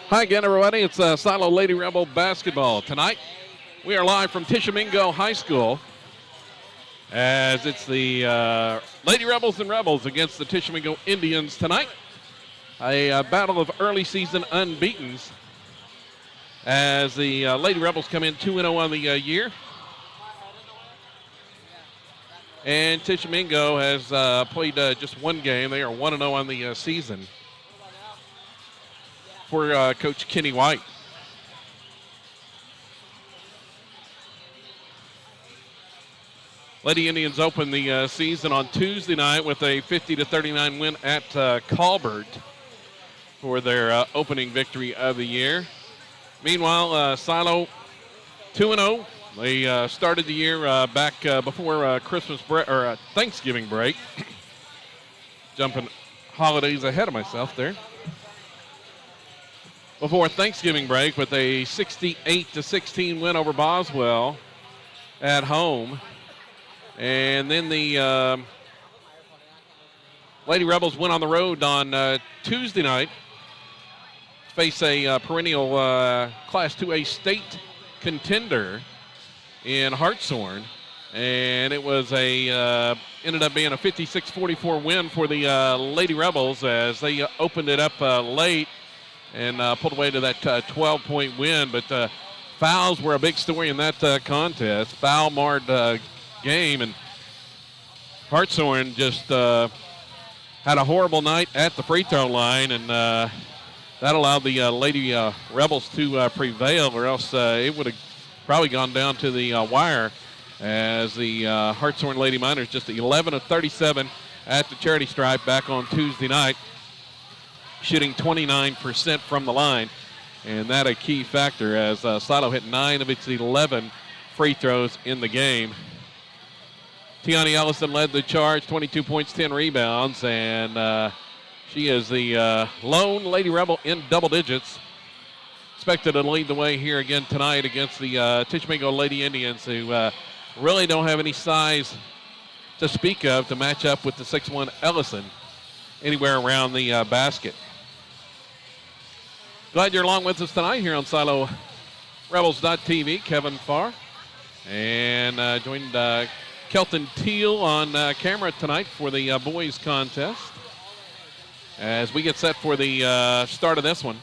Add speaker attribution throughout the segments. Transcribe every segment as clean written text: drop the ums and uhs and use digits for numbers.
Speaker 1: Hi again, everybody. It's Silo Lady Rebel basketball. Tonight, we are live from Tishomingo High School as it's the Lady Rebels and Rebels against the Tishomingo Indians tonight. A battle of early season unbeatens as the Lady Rebels come in 2-0 on the year. And Tishomingo has played just one game. They are 1-0 on the season for Coach Kenny White. Lady Indians opened the season on Tuesday night with a 50-39 win at Colbert for their opening victory of the year. Meanwhile, Silo 2-0. They started the year back before Christmas break or Thanksgiving break. Jumping holidays ahead of myself there. Before Thanksgiving break with a 68-16 win over Boswell at home. And then the Lady Rebels went on the road on Tuesday night to face a perennial Class 2A state contender in Hartshorn. And it was ended up being a 56-44 win for the Lady Rebels as they opened it up late and pulled away to that 12-point win. But fouls were a big story in that contest. Foul marred game, and Hartshorn just had a horrible night at the free throw line, and that allowed the Lady Rebels to prevail, or else it would have probably gone down to the wire as the Hartshorn Lady Miners just 11 of 37 at the charity stripe back on Tuesday night, shooting 29% from the line, and that a key factor as Silo hit 9 of its 11 free throws in the game. Tiani Ellison led the charge, 22 points, 10 rebounds, and she is the lone Lady Rebel in double digits. Expected to lead the way here again tonight against the Tishomingo Lady Indians, who really don't have any size to speak of to match up with the 6'1 Ellison anywhere around the basket. Glad you're along with us tonight here on Silo Rebels.tv. Kevin Farr and joined Kelton Teal on camera tonight for the boys contest as we get set for the start of this one,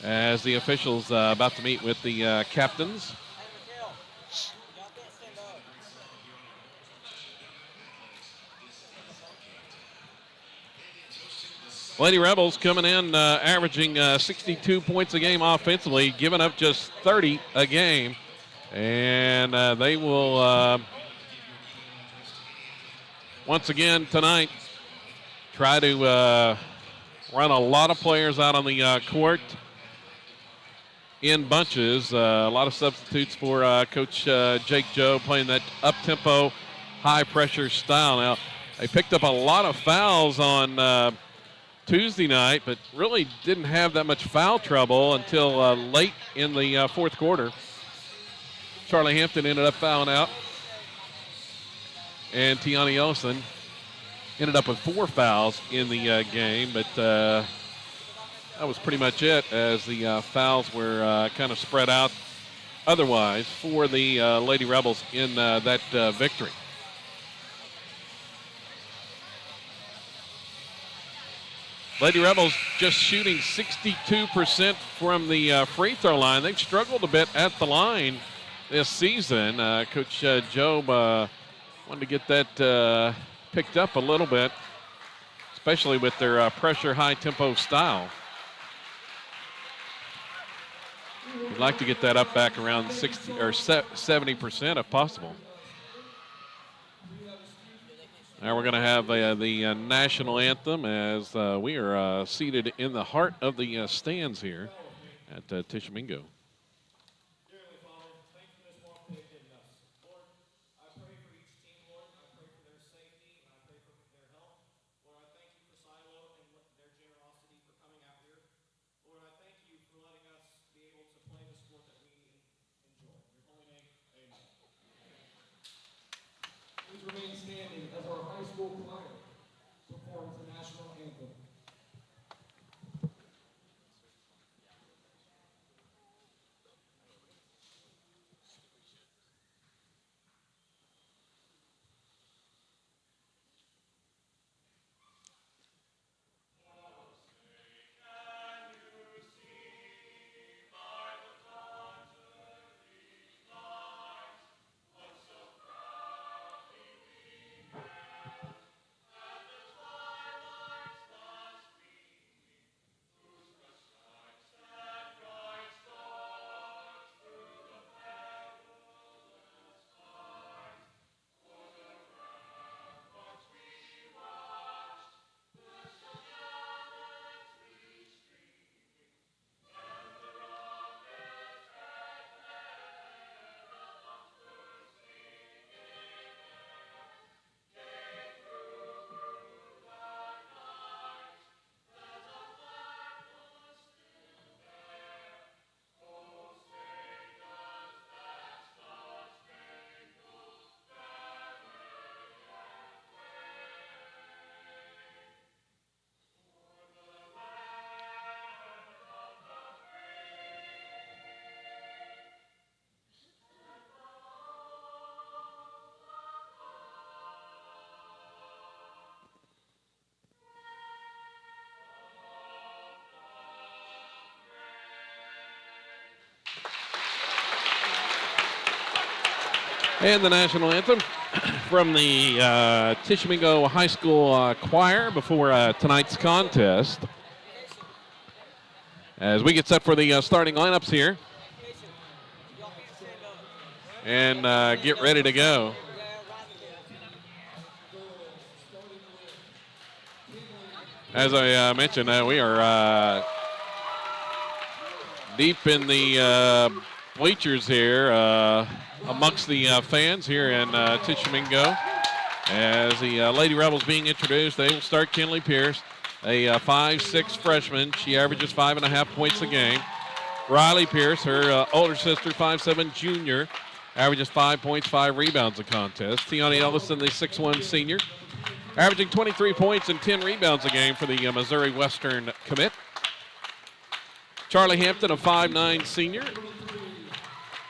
Speaker 1: as the officials about to meet with the captains. Lady Rebels coming in averaging 62 points a game offensively, giving up just 30 a game. And they will, once again tonight, try to run a lot of players out on the court in bunches. A lot of substitutes for Coach Jake Joe playing that up-tempo, high-pressure style. Now, they picked up a lot of fouls on Tuesday night, but really didn't have that much foul trouble until late in the fourth quarter. Charlie Hampton ended up fouling out, and Tiani Ellison ended up with 4 fouls in the game, but that was pretty much it, as the fouls were kind of spread out otherwise for the Lady Rebels in that victory. Lady Rebels just shooting 62% from the free throw line. They've struggled a bit at the line this season. Coach Job wanted to get that picked up a little bit, especially with their pressure, high-tempo style. We'd like to get that up back around 60 or 70% if possible. Now we're going to have the national anthem as we are seated in the heart of the stands here at Tishomingo.
Speaker 2: Remain standing as our high school choir performs the national anthem.
Speaker 1: And the national anthem from the Tishomingo High School choir before tonight's contest. As we get set for the starting lineups here and get ready to go. As I mentioned, we are deep in the bleachers here amongst the fans here in Tishomingo. As the Lady Rebels being introduced, they will start Kinley Pierce, a 5'6" freshman. She averages 5.5 points a game. Riley Pierce, her older sister, 5'7" junior, averages 5 points, 5 rebounds a contest. Tiani Ellison, the 6'1" senior, averaging 23 points and 10 rebounds a game for the Missouri Western commit. Charlie Hampton, a 5'9" senior,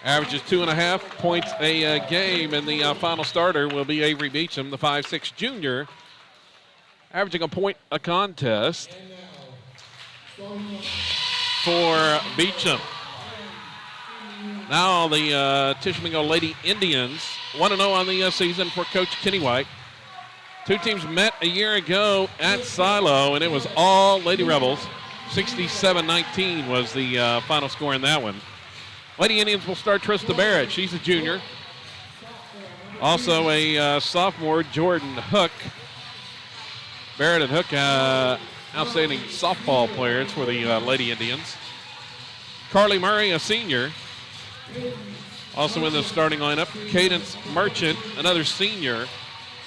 Speaker 1: averages 2.5 points a game, and the final starter will be Avery Beecham, the 5'6" junior, averaging a point a contest for Beecham. Now the Tishomingo Lady Indians 1-0 on the season for Coach Kenny White. Two teams met a year ago at Silo, and it was all Lady Rebels. 67-19 was the final score in that one. Lady Indians will start Trista Barrett. She's a junior. Also a sophomore, Jordan Hook. Barrett and Hook, outstanding softball players for the Lady Indians. Carly Murray, a senior. Also in the starting lineup, Cadence Merchant, another senior.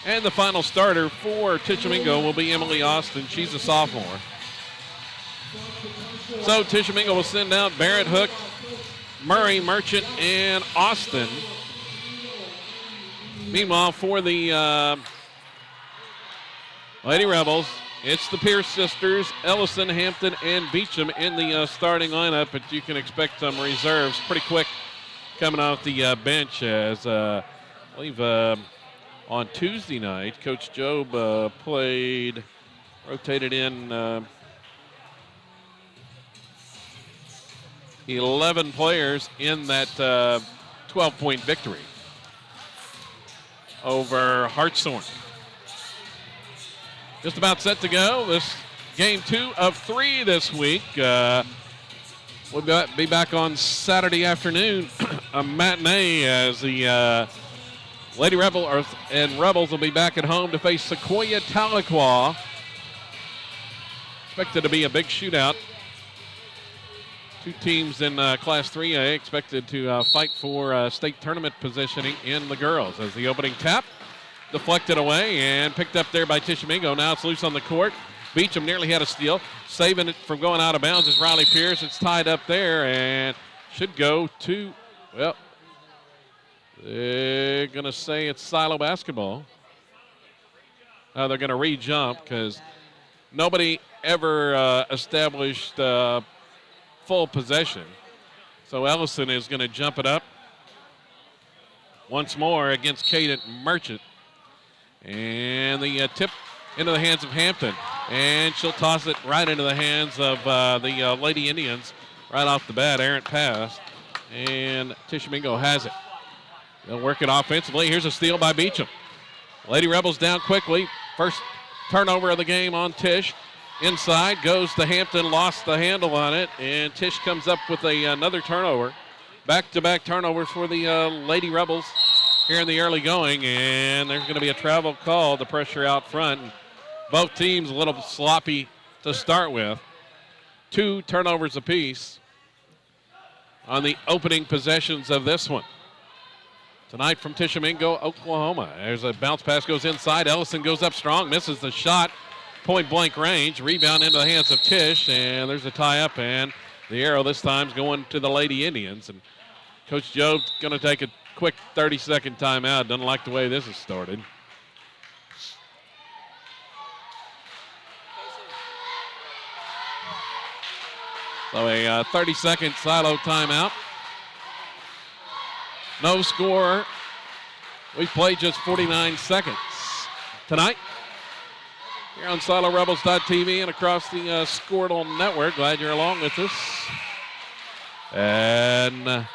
Speaker 1: And the final starter for Tishomingo will be Emily Austin. She's a sophomore. So Tishomingo will send out Barrett, Hook, Murray, Merchant, and Austin. Meanwhile, for the Lady Rebels, it's the Pierce sisters, Ellison, Hampton, and Beecham in the starting lineup, but you can expect some reserves pretty quick coming off the bench as I believe on Tuesday night, Coach Job rotated in 11 players in that 12-point victory over Hartshorn. Just about set to go. This game 2 of 3 this week. We'll be back on Saturday afternoon, a matinee, as the Lady Rebels will be back at home to face Sequoia Tahlequah. Expected to be a big shootout. Two teams in Class 3A expected to fight for state tournament positioning in the girls. As the opening tap deflected away and picked up there by Tishomingo. Now it's loose on the court. Beecham nearly had a steal. Saving it from going out of bounds is Riley Pierce. It's tied up there and should go to, well, they're going to say it's Silo basketball. They're going to re-jump because nobody ever established full possession. So Ellison is going to jump it up once more against Cadent Merchant. And the tip into the hands of Hampton. And she'll toss it right into the hands of the Lady Indians right off the bat. Errant pass. And Tishomingo has it. They'll work it offensively. Here's a steal by Beecham. Lady Rebels down quickly. First turnover of the game on Tish. Inside goes to Hampton, lost the handle on it, and Tish comes up with another turnover. Back-to-back turnovers for the Lady Rebels here in the early going, and there's going to be a travel call to pressure out front. Both teams a little sloppy to start with. 2 turnovers apiece on the opening possessions of this one. Tonight from Tishomingo, Oklahoma. There's a bounce pass, goes inside. Ellison goes up strong, misses the shot. Point-blank range, rebound into the hands of Tish, and there's a tie-up, and the arrow this time is going to the Lady Indians. And Coach Jobe's going to take a quick 30-second timeout. Doesn't like the way this has started. So a 30-second Silo timeout. No score. We've played just 49 seconds tonight. Here on SiloRebels.tv and across the Squirtle Network. Glad you're along with us. And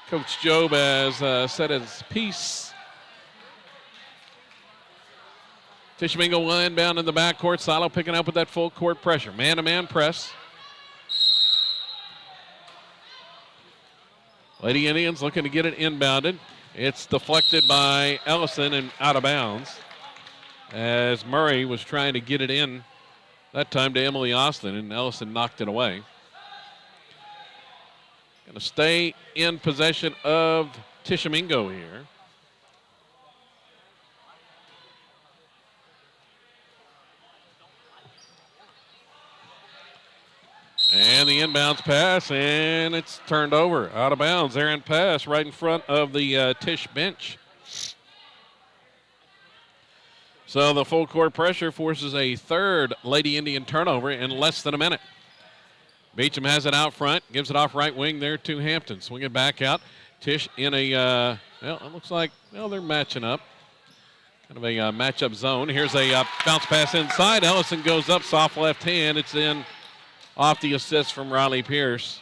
Speaker 1: Coach Job has said his piece. Tishomingo will inbound in the backcourt. Silo picking up with that full court pressure. Man-to-man press. Lady Indians looking to get it inbounded. It's deflected by Ellison and out of bounds as Murray was trying to get it in that time to Emily Austin, and Ellison knocked it away. Going to stay in possession of Tishomingo here. And the inbounds pass, and it's turned over. Out of bounds. Errant pass right in front of the Tisch bench. So the full court pressure forces a third Lady Indian turnover in less than a minute. Beecham has it out front, gives it off right wing there to Hampton. Swing it back out. Tisch in a, well, it looks like, well, they're matching up. Kind of a matchup zone. Here's a bounce pass inside. Ellison goes up, soft left hand. It's in off the assist from Riley Pierce.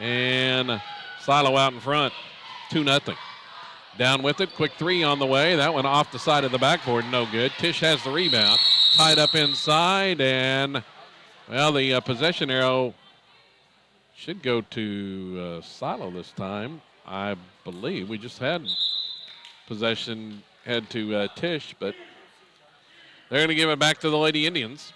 Speaker 1: And Silo out in front, 2-0. Down with it, quick three on the way. That one off the side of the backboard, no good. Tisch has the rebound, tied up inside, and, well, the possession arrow should go to Silo this time, I believe. We just had possession head to Tisch, but they're going to give it back to the Lady Indians.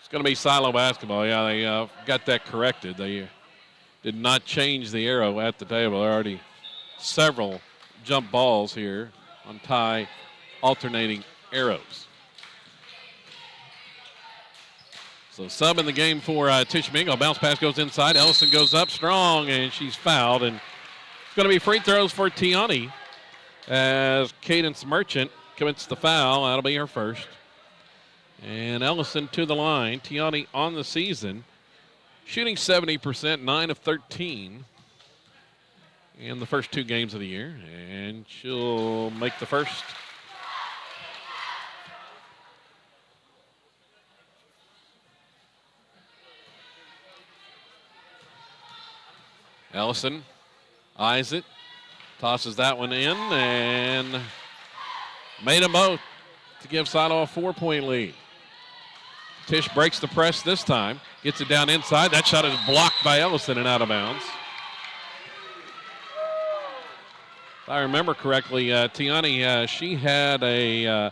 Speaker 1: Going to be Silo basketball. Yeah, they got that corrected. They did not change the arrow at the table. There are already several jump balls here on tie alternating arrows. So sub in the game for Tishomingo. Bounce pass goes inside. Ellison goes up strong, and she's fouled. And it's going to be free throws for Tiani as Cadence Merchant commits the foul. That'll be her first. And Ellison to the line. Tiani on the season, shooting 70%, 9 of 13 in the first 2 games of the year. And she'll make the first. Ellison eyes it, tosses that one in, and made them both to give Silo a 4-point lead. Tisch breaks the press this time, gets it down inside. That shot is blocked by Ellison and out of bounds. If I remember correctly, Tiani, she had a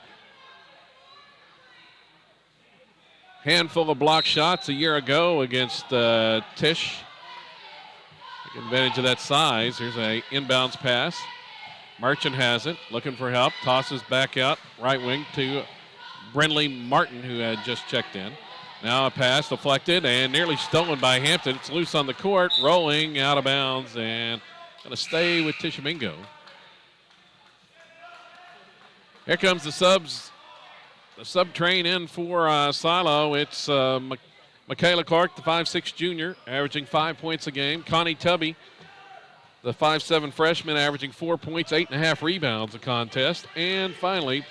Speaker 1: handful of block shots a year ago against Tisch. Take advantage of that size. Here's a inbounds pass. Merchant has it, looking for help, tosses back out, right wing to Brenley Martin, who had just checked in. Now a pass deflected and nearly stolen by Hampton. It's loose on the court, rolling out of bounds, and going to stay with Tishomingo. Here comes the subs. The sub train in for Silo. It's Michaela Clark, the 5'6" junior, averaging 5 points a game. Connie Tubby, the 5'7" freshman, averaging 4 points, 8.5 rebounds a contest. And finally,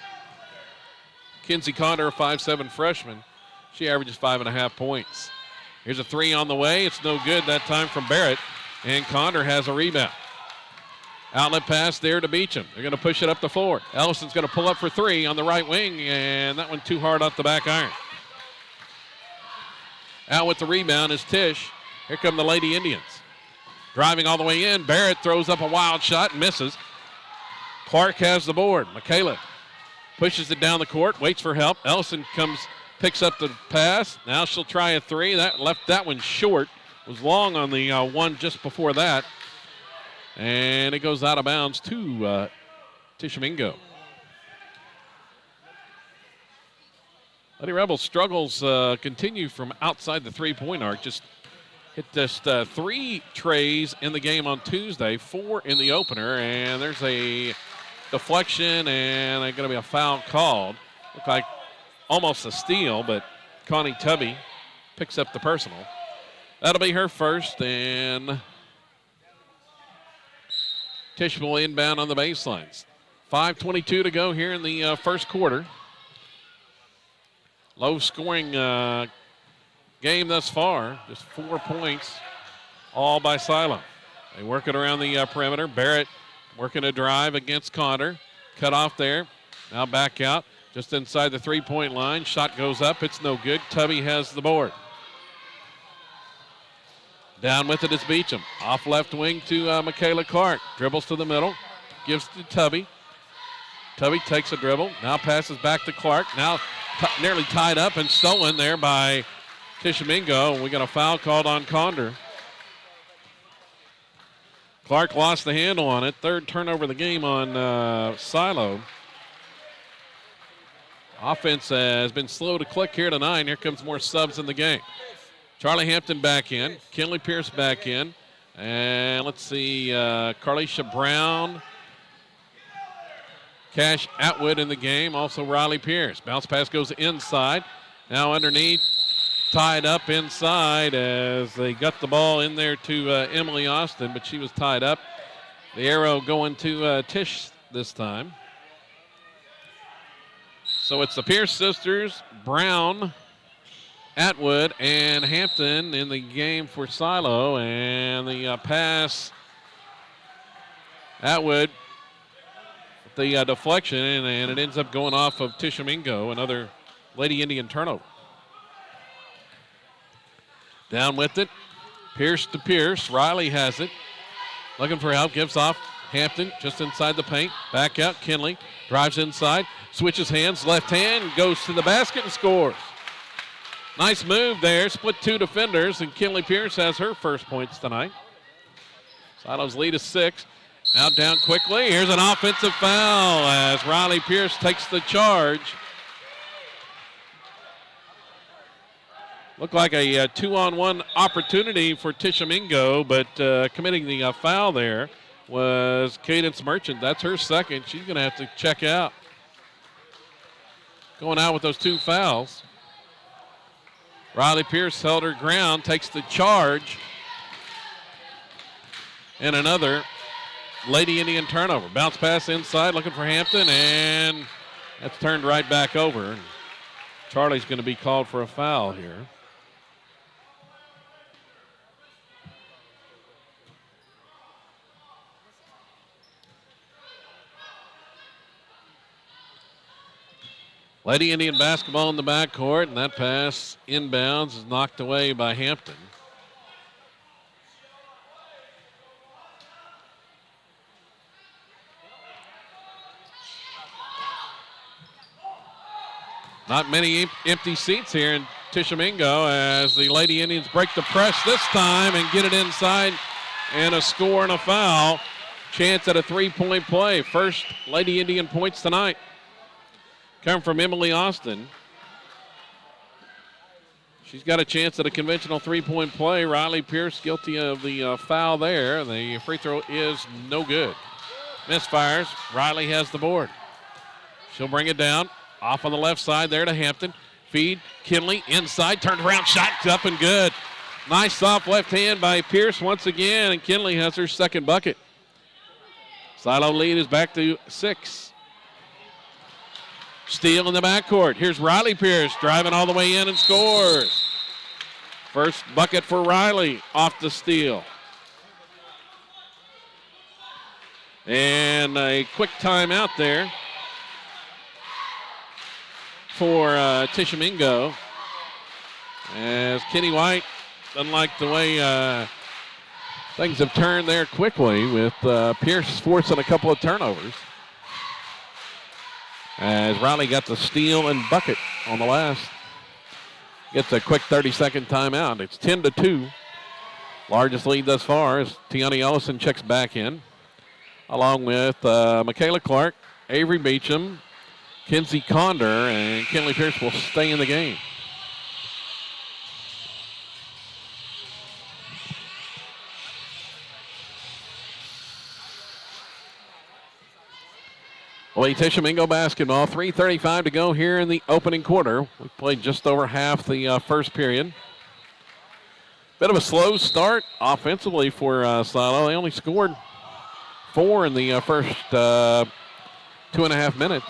Speaker 1: Kinsey Condor, a 5'7" freshman. She averages 5.5 points. Here's a three on the way. It's no good that time from Barrett. And Condor has a rebound. Outlet pass there to Beecham. They're going to push it up the floor. Ellison's going to pull up for three on the right wing, and that one too hard off the back iron. Out with the rebound is Tisch. Here come the Lady Indians. Driving all the way in. Barrett throws up a wild shot and misses. Clark has the board. Michaela pushes it down the court, waits for help. Ellison picks up the pass. Now she'll try a three. That left that one short. Was long on the one just before that. And it goes out of bounds to Tishomingo. Lady Rebels struggles continue from outside the three-point arc. Just hit just 3 trays in the game on Tuesday, 4 in the opener, and there's a deflection and going to be a foul called. Looked like almost a steal, but Connie Tubby picks up the personal. That'll be her first, and Tisch will inbound on the baselines. 5:22 to go here in the first quarter. Low-scoring game thus far. Just 4 points, all by Silo. They work it around the perimeter. Barrett working a drive against Connor. Cut off there. Now back out. Just inside the three-point line. Shot goes up. It's no good. Tubby has the board. Down with it is Beecham. Off left wing to Michaela Clark. Dribbles to the middle. Gives to Tubby. Tubby takes a dribble. Now passes back to Clark. Now nearly tied up and stolen there by Tishomingo. We got a foul called on Condor. Clark lost the handle on it. Third turnover of the game on Silo. Offense has been slow to click here tonight. Here comes more subs in the game. Charlie Hampton back in. Kinley Pierce back in. And let's see, Carlisha Brown. Cash Atwood in the game. Also Riley Pierce. Bounce pass goes inside. Now underneath. Tied up inside as they got the ball in there to Emily Austin, but she was tied up. The arrow going to Tish this time. So it's the Pierce sisters, Brown, Atwood, and Hampton in the game for Silo. And the pass, Atwood, the deflection, and it ends up going off of Tishomingo, another Lady Indian turnover. Down with it. Pierce to Pierce. Riley has it. Looking for help. Gives off. Hampton just inside the paint. Back out. Kinley drives inside. Switches hands. Left hand. Goes to the basket and scores. Nice move there. Split two defenders. And Kinley Pierce has her first points tonight. Silo's lead is 6. Now down quickly. Here's an offensive foul as Riley Pierce takes the charge. Looked like a 2-on-1 opportunity for Tishomingo, but committing the foul there was Cadence Merchant. That's her second. She's going to have to check out. Going out with those 2 fouls. Riley Pierce held her ground, takes the charge. And another Lady Indian turnover. Bounce pass inside, looking for Hampton, and that's turned right back over. Charlie's going to be called for a foul here. Lady Indian basketball in the backcourt, and that pass inbounds is knocked away by Hampton. Not many empty seats here in Tishomingo as the Lady Indians break the press this time and get it inside, and a score and a foul. Chance at a three-point play. First Lady Indian points tonight come from Emily Austin. She's got a chance at a conventional three-point play. Riley Pierce guilty of the foul there. The free throw is no good. Misfires. Riley has the board. She'll bring it down. Off on the left side there to Hampton. Feed. Kinley inside. Turned around. Shot up and good. Nice soft left hand by Pierce once again, and Kinley has her second bucket. Silo lead is back to 6. Steal in the backcourt. Here's Riley Pierce driving all the way in and scores. First bucket for Riley off the steal. And a quick timeout there for Tishomingo. As Kenny White doesn't like the way things have turned there quickly with Pierce forcing a couple of turnovers. As Riley got the steal and bucket on the last. Gets a quick 30-second timeout. It's 10-2. Largest lead thus far as Tiani Ellison checks back in. Along with Michaela Clark, Avery Beecham, Kinsey Condor, and Kinley Pierce will stay in the game. Well, Tishomingo basketball, 3:35 to go here in the opening quarter. We played just over half the first period. Bit of a slow start offensively for Silo. They only scored 4 in the first 2.5 minutes.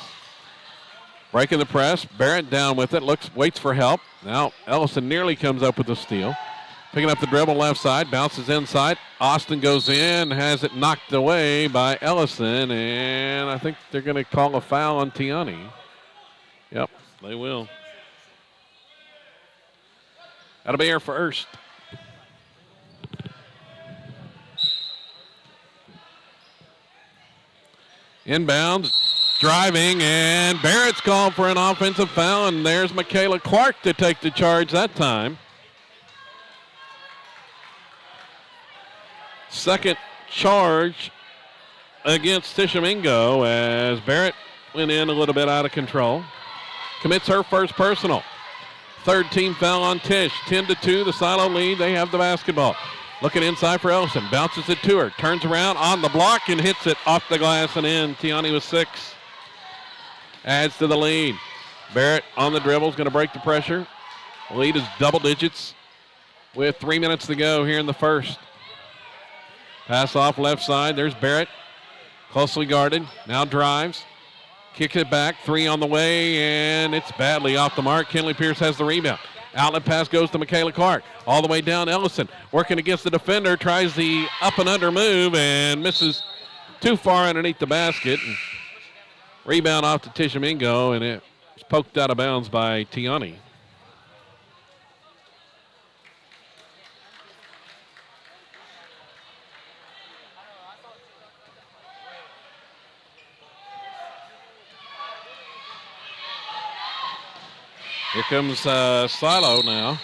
Speaker 1: Breaking the press. Barrett down with it. Waits for help. Now Ellison nearly comes up with the steal. Picking up the dribble left side. Bounces inside. Austin goes in. Has it knocked away by Ellison. And I think they're going to call a foul on Tiani. Yep, they will. That'll be here first. Inbounds, driving, and Barrett's called for an offensive foul, and there's Michaela Clark to take the charge that time. Second charge against Tishomingo as Barrett went in a little bit out of control. Commits her first personal. Third team foul on Tish. 10-2, the Silo lead. They have the basketball. Looking inside for Ellison. Bounces it to her. Turns around on the block and hits it off the glass and in. Tiani with 6. Adds to the lead. Barrett on the dribble is going to break the pressure. The lead is double digits with 3 minutes to go here in the first. Pass off left side. There's Barrett. Closely guarded. Now drives. Kicks it back. 3 on the way, and it's badly off the mark. Kinley Pierce has the rebound. Outlet pass goes to Michaela Clark. All the way down Ellison. Working against the defender. Tries the up and under move and misses too far underneath the basket. And rebound off to Tishomingo, and it's poked out of bounds by Tiani. Here comes Silo now,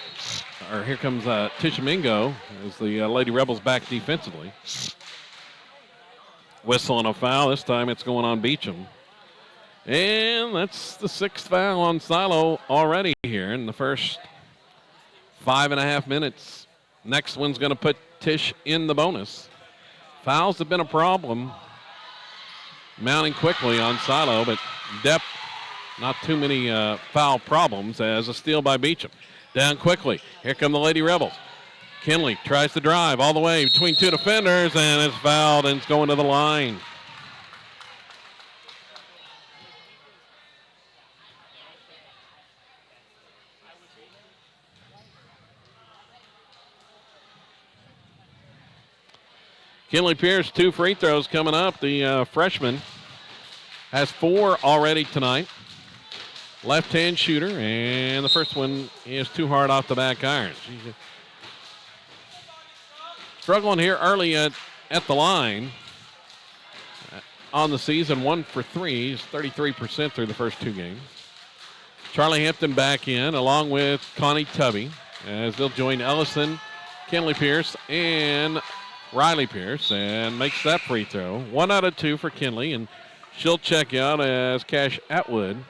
Speaker 1: or here comes Tishomingo as the Lady Rebels back defensively. Whistle and a foul. This time it's going on Beecham. And that's the 6th foul on Silo already here in the first 5.5 minutes. Next one's going to put Tish in the bonus. Fouls have been a problem, mounting quickly on Silo, but depth. Not too many foul problems as a steal by Beecham. Down quickly. Here come the Lady Rebels. Kinley tries to drive all the way between 2 defenders and is fouled and it's going to the line. Kinley Pierce, 2 free throws coming up. The freshman has 4 already tonight. Left-hand shooter, and the first one is too hard off the back iron. She's struggling here early at the line. On the season, 1 for 3. He's 33% through the first 2 games. Charlie Hampton back in, along with Connie Tubby, as they'll join Ellison, Kinley Pierce, and Riley Pierce, and makes that free throw. 1 out of 2 for Kinley, and she'll check out as Cash Atwood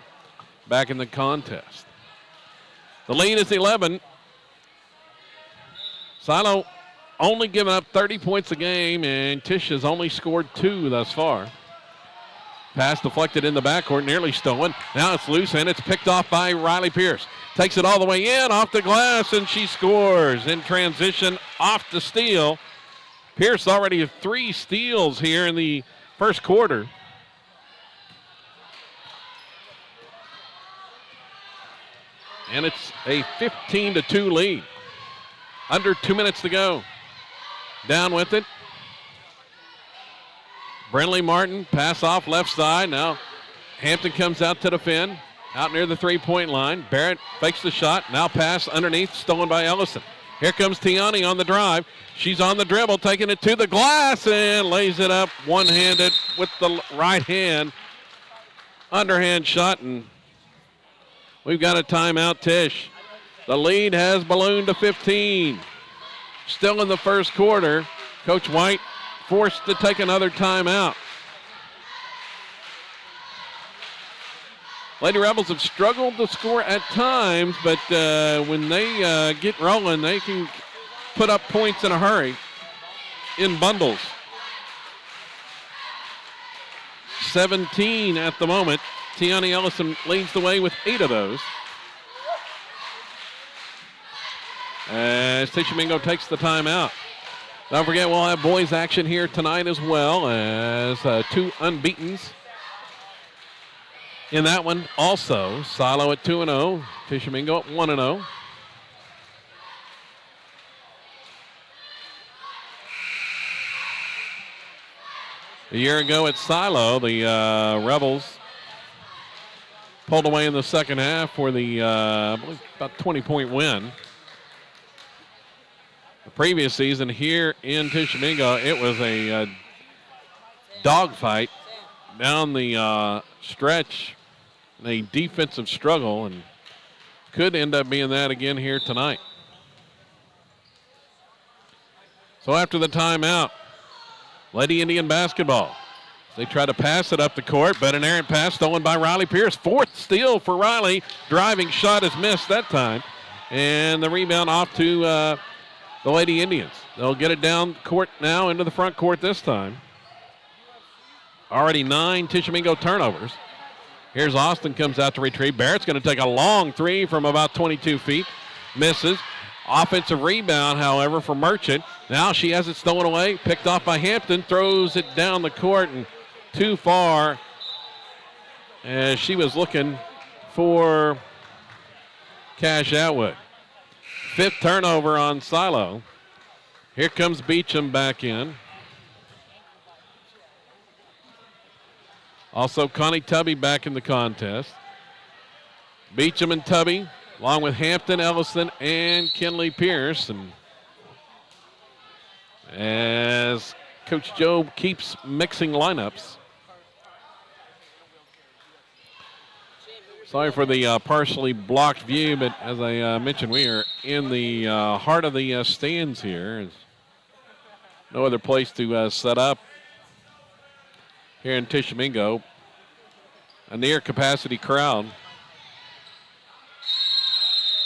Speaker 1: back in the contest. The lead is 11. Silo only giving up 30 points a game, and Tish has only scored 2 thus far. Pass deflected in the backcourt, nearly stolen. Now it's loose, and it's picked off by Riley Pierce. Takes it all the way in, off the glass, and she scores in transition off the steal. Pierce already 3 steals here in the first quarter. And it's a 15-2 lead. Under 2 minutes to go. Down with it. Brenly Martin, pass off left side. Now Hampton comes out to defend. Out near the 3-point line. Barrett fakes the shot. Now pass underneath, stolen by Ellison. Here comes Tiani on the drive. She's on the dribble, taking it to the glass and lays it up one-handed with the right hand. Underhand shot, and we've got a timeout, Tish. The lead has ballooned to 15. Still in the first quarter. Coach White forced to take another timeout. Lady Rebels have struggled to score at times, but when they get rolling, they can put up points in a hurry in bundles. 17 at the moment. Tiani Ellison leads the way with 8 of those. As Tishomingo takes the timeout. Don't forget, we'll have boys action here tonight as well as 2 unbeatens in that one also. Silo at 2-0. Tishomingo at 1-0. A year ago at Silo, the Rebels pulled away in the second half for the I believe about 20-point win. The previous season here in Tishomingo, it was a dogfight down the stretch, a defensive struggle, and could end up being that again here tonight. So after the timeout, Lady Indian basketball. They try to pass it up the court, but an errant pass stolen by Riley Pierce. Fourth steal for Riley. Driving shot is missed that time. And the rebound off to the Lady Indians. They'll get it down court now into the front court this time. Already 9 Tishomingo turnovers. Here's Austin comes out to retrieve. Barrett's going to take a long three from about 22 feet. Misses. Offensive rebound, however, for Merchant. Now she has it stolen away, picked off by Hampton, throws it down the court and too far as she was looking for Cash Atwood. 5th turnover on Silo. Here comes Beecham back in. Also Connie Tubby back in the contest. Beecham and Tubby, along with Hampton, Ellison, and Kinley Pierce. And as Coach Joe keeps mixing lineups. Sorry for the partially blocked view, but as I mentioned, we are in the heart of the stands here. There's no other place to set up here in Tishomingo. A near capacity crowd.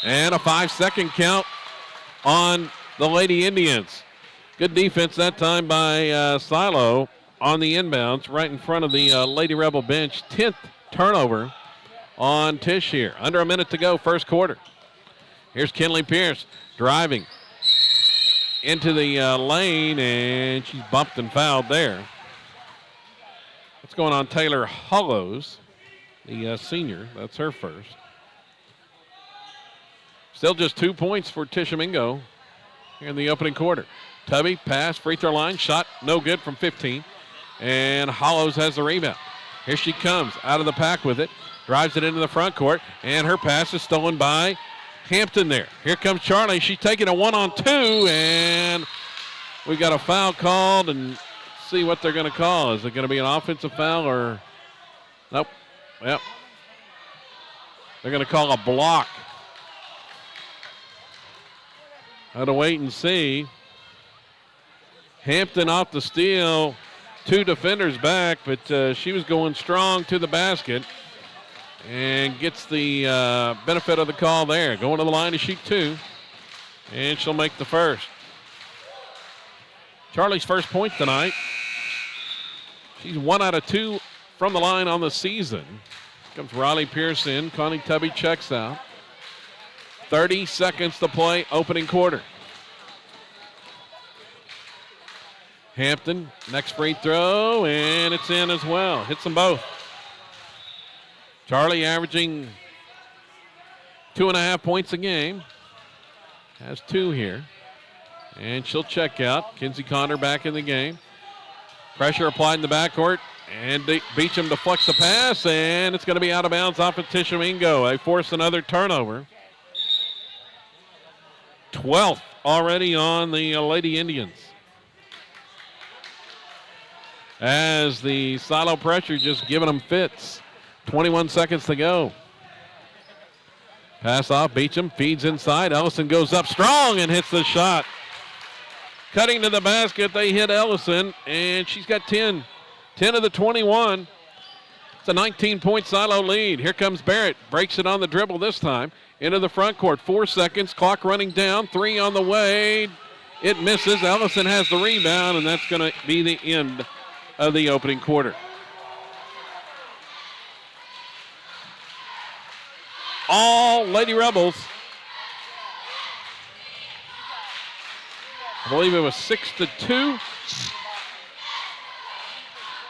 Speaker 1: And a 5-second count on the Lady Indians. Good defense that time by Silo on the inbounds right in front of the Lady Rebel bench. 10th turnover on Tish here. Under a minute to go, first quarter. Here's Kinley Pierce driving into the lane, and she's bumped and fouled there. What's going on? Taylor Hollows, the senior. That's her first. Still just 2 points for Tishomingo here in the opening quarter. Tubby, pass, free throw line, shot no good from 15. And Hollows has the rebound. Here she comes out of the pack with it. Drives it into the front court, and her pass is stolen by Hampton there. Here comes Charlie. She's taking a 1-on-2, and we got a foul called, and see what they're going to call. Is it going to be an offensive foul or? Nope. Yep. They're going to call a block. Had to wait and see. Hampton off the steal. 2 defenders back, but she was going strong to the basket and gets the benefit of the call there. Going to the line to shoot 2, and she'll make the first. Charlie's first point tonight. She's 1 out of 2 from the line on the season. Comes Riley Pierce in. Connie Tubby checks out. 30 seconds to play, opening quarter. Hampton, next free throw, and it's in as well. Hits them both. Charlie averaging 2.5 points a game. Has 2 here. And she'll check out. Kinsey Connor back in the game. Pressure applied in the backcourt. And Beecham deflects the pass, and it's going to be out of bounds off of Tishomingo. They force another turnover. 12th already on the Lady Indians. As the Silo pressure just giving them fits. 21 seconds to go. Pass off, Beecham feeds inside. Ellison goes up strong and hits the shot. Cutting to the basket, they hit Ellison, and she's got 10. 10 of the 21. It's a 19-point Silo lead. Here comes Barrett. Breaks it on the dribble this time. Into the front court. 4 seconds. Clock running down. 3 on the way. It misses. Ellison has the rebound, and that's going to be the end of the opening quarter. All Lady Rebels. I believe it was 6-2.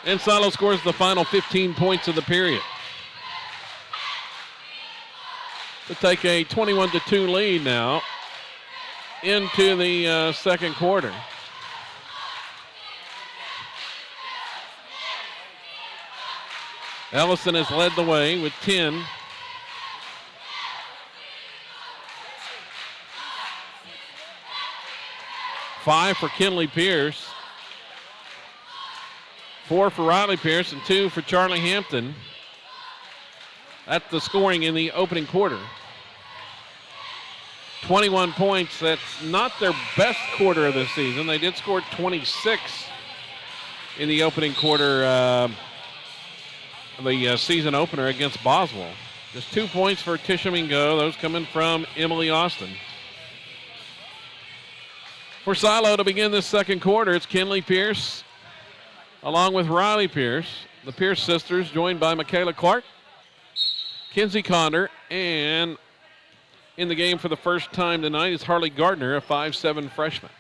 Speaker 1: And Silo scores the final 15 points of the period. to take a 21-2 lead now into the second quarter. Ellison has led the way with 10. Five for Kinley Pierce. 4 for Riley Pierce and 2 for Charlie Hampton. That's the scoring in the opening quarter. 21 points. That's not their best quarter of the season. They did score 26 in the opening quarter of the season opener against Boswell. Just 2 points for Tishomingo. Those coming from Emily Austin. For Silo to begin this second quarter, it's Kinley Pierce along with Riley Pierce. The Pierce sisters joined by Michaela Clark, Kinsey Condor, and in the game for the first time tonight is Harley Gardner, a 5'7" freshman.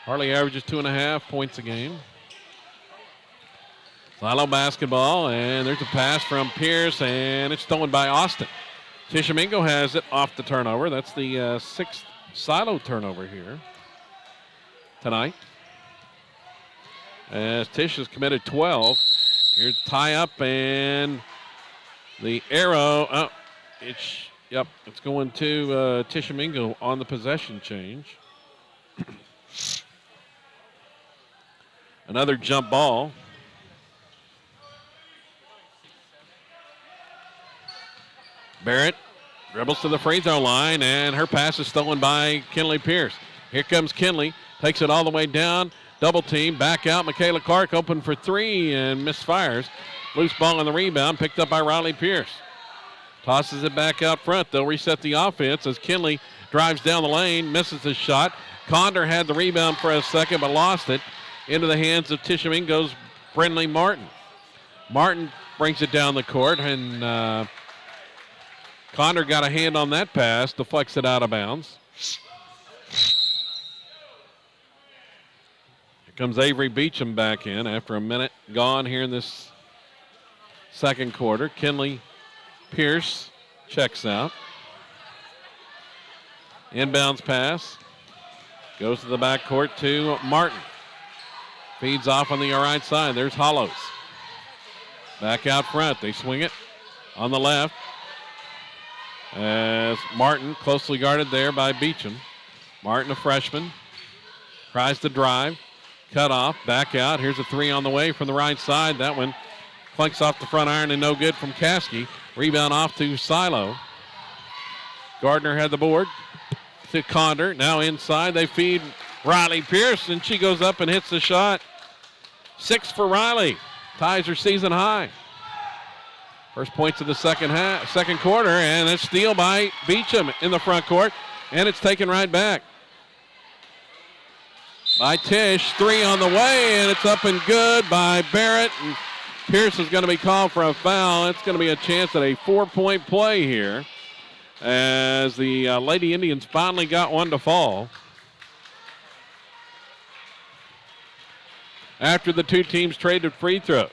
Speaker 1: Harley averages 2.5 points a game. Silo basketball, and there's a pass from Pierce, and it's stolen by Austin. Tishomingo has it off the turnover. That's the sixth Silo turnover here tonight. As Tish has committed 12. Here's tie up, and the arrow, it's going to Tishomingo on the possession change. Another jump ball. Barrett dribbles to the free throw line, and her pass is stolen by Kinley Pierce. Here comes Kinley, takes it all the way down, double team, back out. Michaela Clark open for 3 and misfires. Loose ball on the rebound, picked up by Riley Pierce. Tosses it back out front. They'll reset the offense as Kinley drives down the lane, misses his shot. Condor had the rebound for a second but lost it into the hands of Tishomingo's Brenley Martin. Martin brings it down the court, and Condor got a hand on that pass, deflects it out of bounds. Here comes Avery Beecham back in after a minute gone here in this second quarter. Kinley Pierce checks out. Inbounds pass. Goes to the backcourt to Martin. Feeds off on the right side. There's Hollows. Back out front. They swing it on the left. As Martin closely guarded there by Beecham. Martin, a freshman, tries to drive. Cut off. Back out. Here's a 3 on the way from the right side. That one clunks off the front iron and no good from Caskey. Rebound off to Silo. Gardner had the board to Condor. Now inside they feed Riley Pierce, and she goes up and hits the shot. 6 for Riley. Ties her season high. First points of the second quarter, and a steal by Beecham in the front court, and it's taken right back by Tish. 3 on the way, and it's up and good by Barrett. And Pierce is going to be called for a foul. It's going to be a chance at a 4-point play here as the Lady Indians finally got one to fall. After the two teams traded free throws.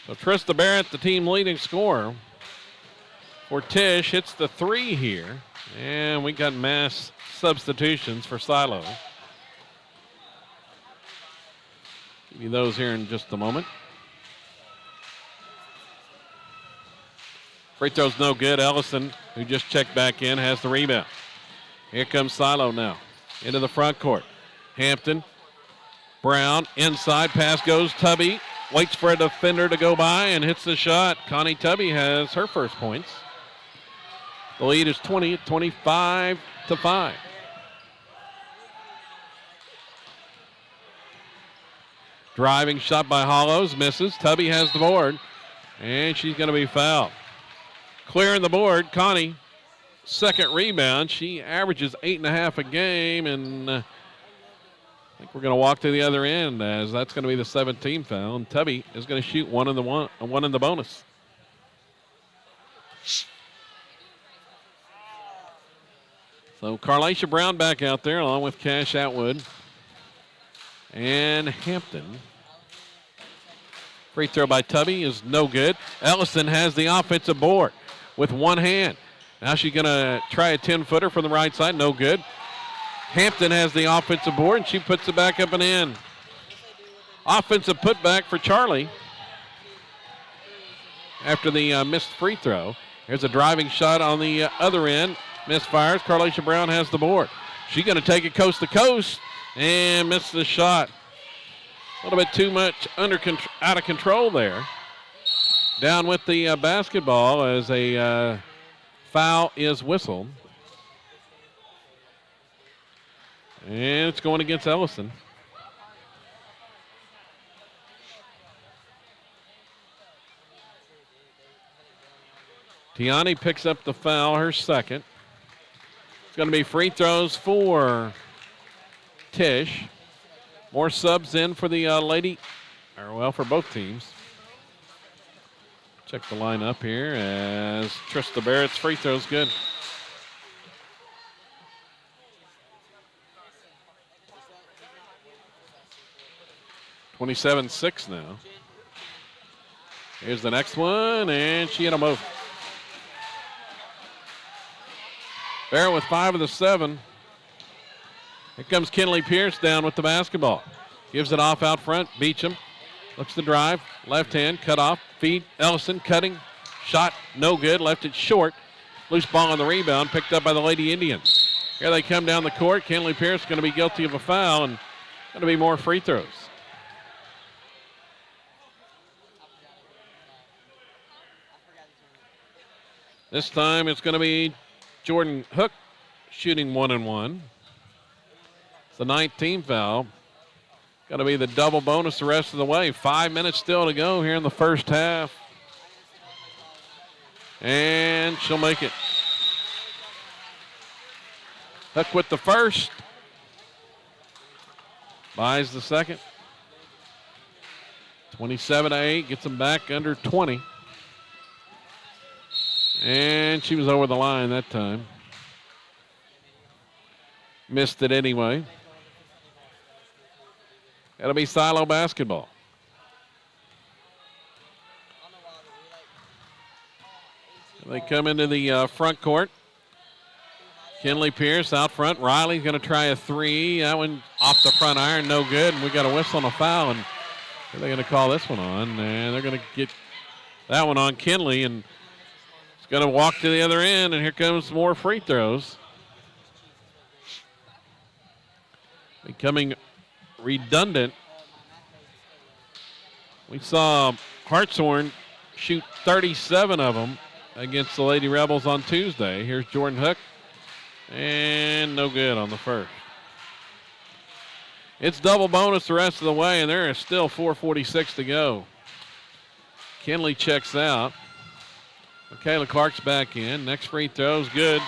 Speaker 1: So Trista Barrett, the team leading scorer for Tish, hits the 3 here. And we got mass substitutions for Silo. Give you those here in just a moment. Free throw's no good. Ellison, who just checked back in, has the rebound. Here comes Silo now into the front court. Hampton, Brown, inside, pass goes Tubby. Waits for a defender to go by and hits the shot. Connie Tubby has her first points. The lead is 25-5. Driving shot by Hollows, misses. Tubby has the board, and she's going to be fouled. Clearing the board, Connie, second rebound. She averages 8.5 a game, and I think we're going to walk to the other end as that's going to be the 17th foul. And Tubby is going to shoot one in the bonus. So Carlacia Brown back out there along with Cash Atwood and Hampton. Free throw by Tubby is no good. Ellison has the offensive board. with one hand. Now she's going to try a 10-footer from the right side. No good. Hampton has the offensive board, and she puts it back up and in. Offensive putback for Charlie after the missed free throw. Here's a driving shot on the other end. Misfires. Carlisha Brown has the board. She's going to take it coast to coast and miss the shot. A little bit too much out of control there. Down with the basketball as a foul is whistled. And it's going against Ellison. Tiani picks up the foul, her second. It's going to be free throws for Tish. More subs in for the for both teams. Check the line up here as Trista Barrett's free throw's good. (27-6) now. Here's the next one, and she hit them both. Barrett with 5 of the 7. Here comes Kinley Pierce down with the basketball. Gives it off out front. Beecham looks to drive. Left hand, cut off. Feed. Ellison cutting. Shot no good. Left it short. Loose ball on the rebound. Picked up by the Lady Indians. Here they come down the court. Kinley Pierce going to be guilty of a foul and going to be more free throws. This time it's going to be Jordan Hook shooting 1-1. It's the 19th foul. Got to be the double bonus the rest of the way. 5 minutes still to go here in the first half. And she'll make it. Hook with the first. Buys the second. 27-8. Gets them back under 20. And she was over the line that time. Missed it anyway. That'll be Silo basketball. They come into the front court. Kinley Pierce out front. Riley's going to try a three. That one off the front iron, no good. And we got a whistle and a foul. And they're going to call this one on. And they're going to get that one on Kinley. And it's going to walk to the other end. And here comes more free throws. Becoming redundant. We saw Hartshorn shoot 37 of them against the Lady Rebels on Tuesday. Here's Jordan Hook. And no good on the first. It's double bonus the rest of the way, and there is still 4:46 to go. Kinley checks out. Michaela Clark's back in. Next free throw's good.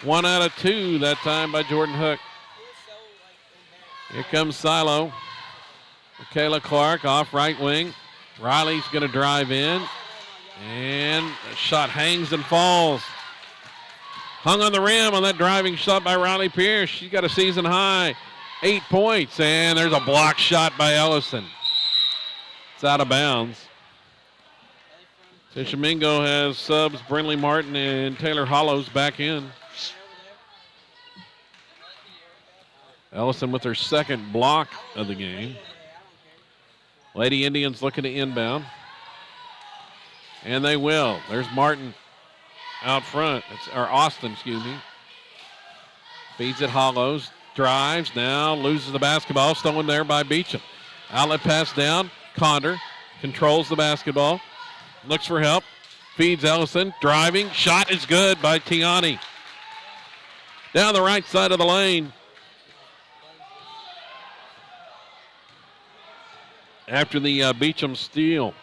Speaker 1: 1 out of 2 that time by Jordan Hook. Here comes Silo. Michaela Clark off right wing. Riley's going to drive in. And the shot hangs and falls. Hung on the rim on that driving shot by Riley Pierce. She's got a season high 8 points. And there's a block shot by Ellison. It's out of bounds. Tishomingo has subs Brinley Martin and Taylor Hollows back in. Ellison with her second block of the game. Lady Indians looking to inbound. And they will. There's Martin out front. Or Austin, excuse me. Feeds it Hollows. Drives now. Loses the basketball. Stolen there by Beecham. Outlet pass down. Condor controls the basketball. Looks for help. Feeds Ellison. Driving. Shot is good by Tiani. Down the right side of the lane. After the Beecham steal.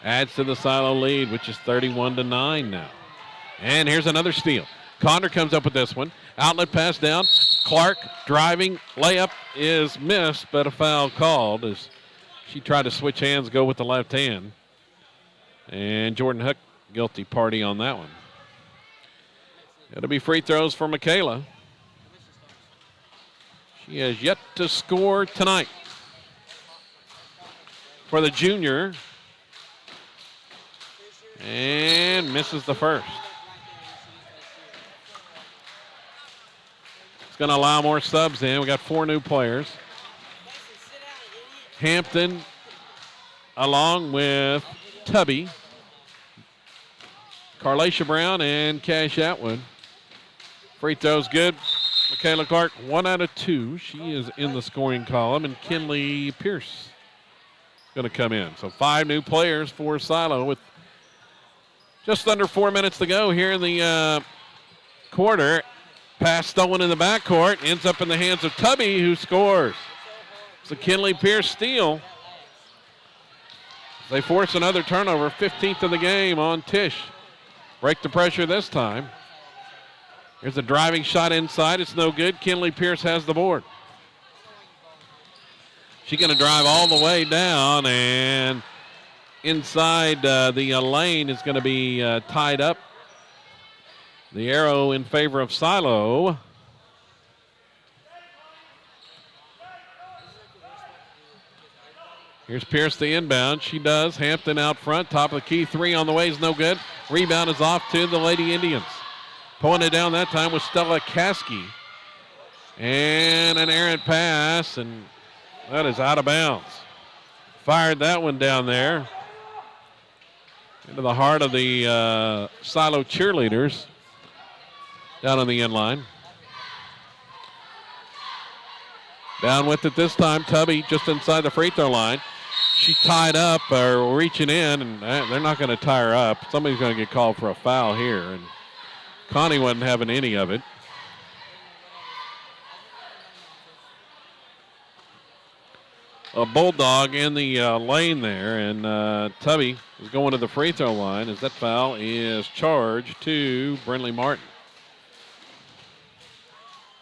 Speaker 1: Adds to the Silo lead, which is 31-9 now. And here's another steal. Condor comes up with this one. Outlet pass down. Clark driving. Layup is missed, but a foul called as she tried to switch hands, go with the left hand. And Jordan Hook, guilty party on that one. It'll be free throws for Michaela. She has yet to score tonight. for the junior. And misses the first. It's going to allow more subs in. We got 4 new players. Hampton along with Tubby, Carlacia Brown, and Cash Atwood. Free throw's good. Michaela Clark, 1 out of 2. She is in the scoring column, and Kinley Pierce going to come in. So 5 new players for Silo with just under 4 minutes to go here in the quarter. Pass stolen in the backcourt, ends up in the hands of Tubby, who scores. It's a Kinley Pierce steal. They force another turnover, 15th of the game on Tish. Break the pressure this time. Here's a driving shot inside. It's no good. Kinley Pierce has the board. She's going to drive all the way down, and inside the lane is going to be tied up. The arrow in favor of Silo. Here's Pierce the inbound. She does. Hampton out front. Top of the key. 3 on the way is no good. Rebound is off to the Lady Indians. Pulling it down that time was Stella Caskey. And an errant pass, and that is out of bounds. Fired that one down there into the heart of the Silo cheerleaders down on the end line. Down with it this time. Tubby just inside the free throw line. She tied up or reaching in, and they're not going to tie her up. Somebody's going to get called for a foul here, and Connie wasn't having any of it. A bulldog in the lane there, and Tubby is going to the free throw line as that foul is charged to Brinley Martin.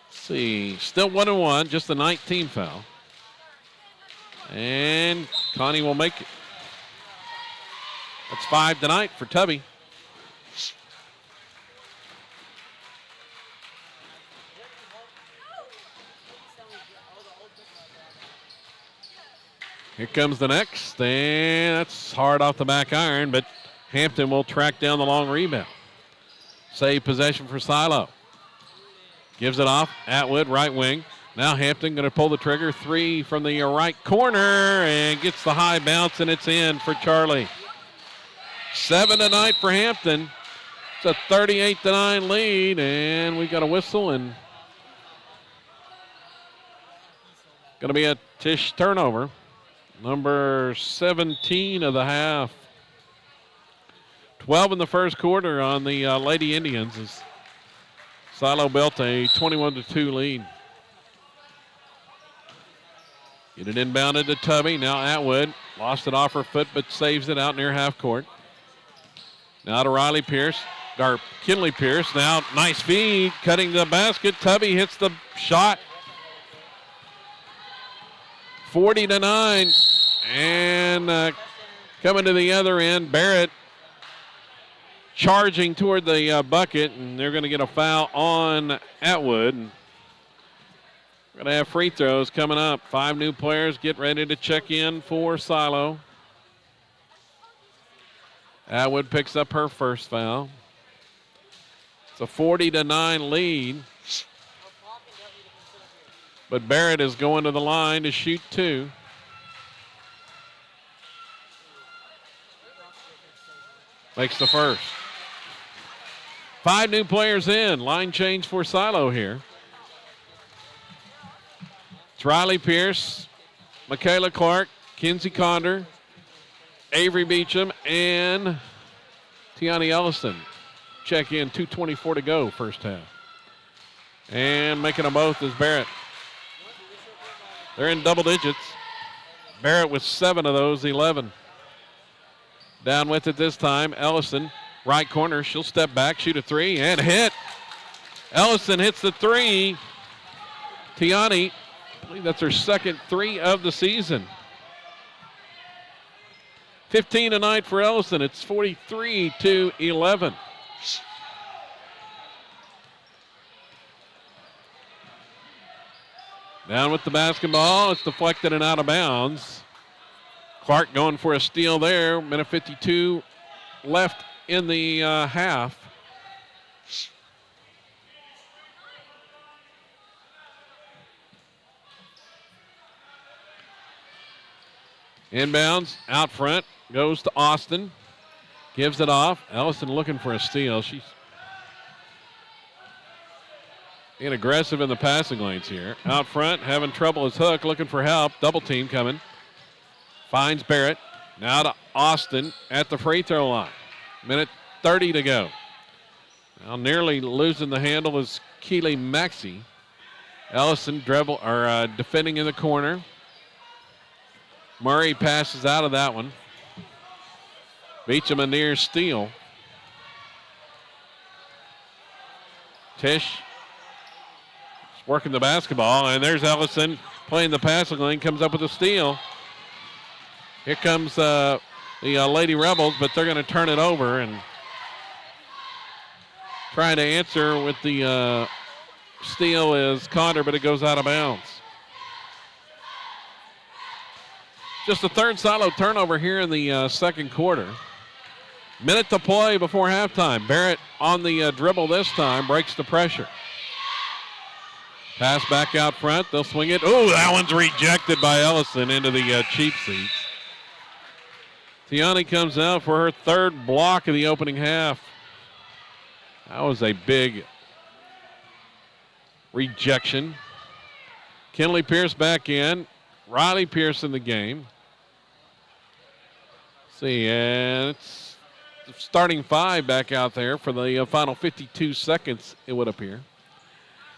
Speaker 1: Let's see, still 1-1, just the 19th foul. And Connie will make it. That's 5 tonight for Tubby. Here comes the next, and that's hard off the back iron, but Hampton will track down the long rebound. Save possession for Silo. Gives it off. Atwood, right wing. Now Hampton going to pull the trigger. 3 from the right corner and gets the high bounce, and it's in for Charlie. 7 tonight for Hampton. It's a 38-9 lead, and we got a whistle, and going to be a Tish turnover. Number 17 of the half. 12 in the first quarter on the Lady Indians as Silo built a 21-2 lead. Get it inbounded to Tubby. Now Atwood lost it off her foot but saves it out near half court. Now to Riley Pierce, or Kinley Pierce. Now nice feed, cutting the basket. Tubby hits the shot. 40-9. And coming to the other end, Barrett charging toward the bucket, and they're going to get a foul on Atwood. We're going to have free throws coming up. 5 new players get ready to check in for Silo. Atwood picks up her first foul. It's a 40-9 lead. But Barrett is going to the line to shoot 2. Makes the first. 5 new players in. Line change for Silo here. It's Riley Pierce, Michaela Clark, Kinsey Conder, Avery Beecham, and Tiani Ellison. Check in, 2:24 to go, first half. And making them both is Barrett. They're in double digits. Barrett with 7 of those, 11. Down with it this time, Ellison, right corner. She'll step back, shoot a 3, and hit. Ellison hits the 3. Tiani, I believe that's her second 3 of the season. 15 tonight for Ellison. It's 43-11. Down with the basketball. It's deflected and out of bounds. Clark going for a steal there. Minute 52 left in the half. Inbounds out front, goes to Austin, gives it off. Ellison looking for a steal. She's being aggressive in the passing lanes here. Out front, having trouble as Hook, looking for help. Double team coming. Finds Barrett. Now to Austin at the free throw line. Minute 30 to go. Now nearly losing the handle is Keely Maxey. Ellison defending in the corner. Murray passes out of that one. Beecham a near steal. Tish is working the basketball, and there's Ellison playing the passing lane, comes up with a steal. Here comes the Lady Rebels, but they're going to turn it over and trying to answer with the steal is Conder, but it goes out of bounds. Just the third silo turnover here in the second quarter. Minute to play before halftime. Barrett on the dribble this time, breaks the pressure. Pass back out front, they'll swing it. Oh, that one's rejected by Ellison into the cheap seats. Tiani comes out for her third block of the opening half. That was a big rejection. Kinley Pierce back in. Riley Pierce in the game. See, and it's the starting five back out there for the final 52 seconds, it would appear.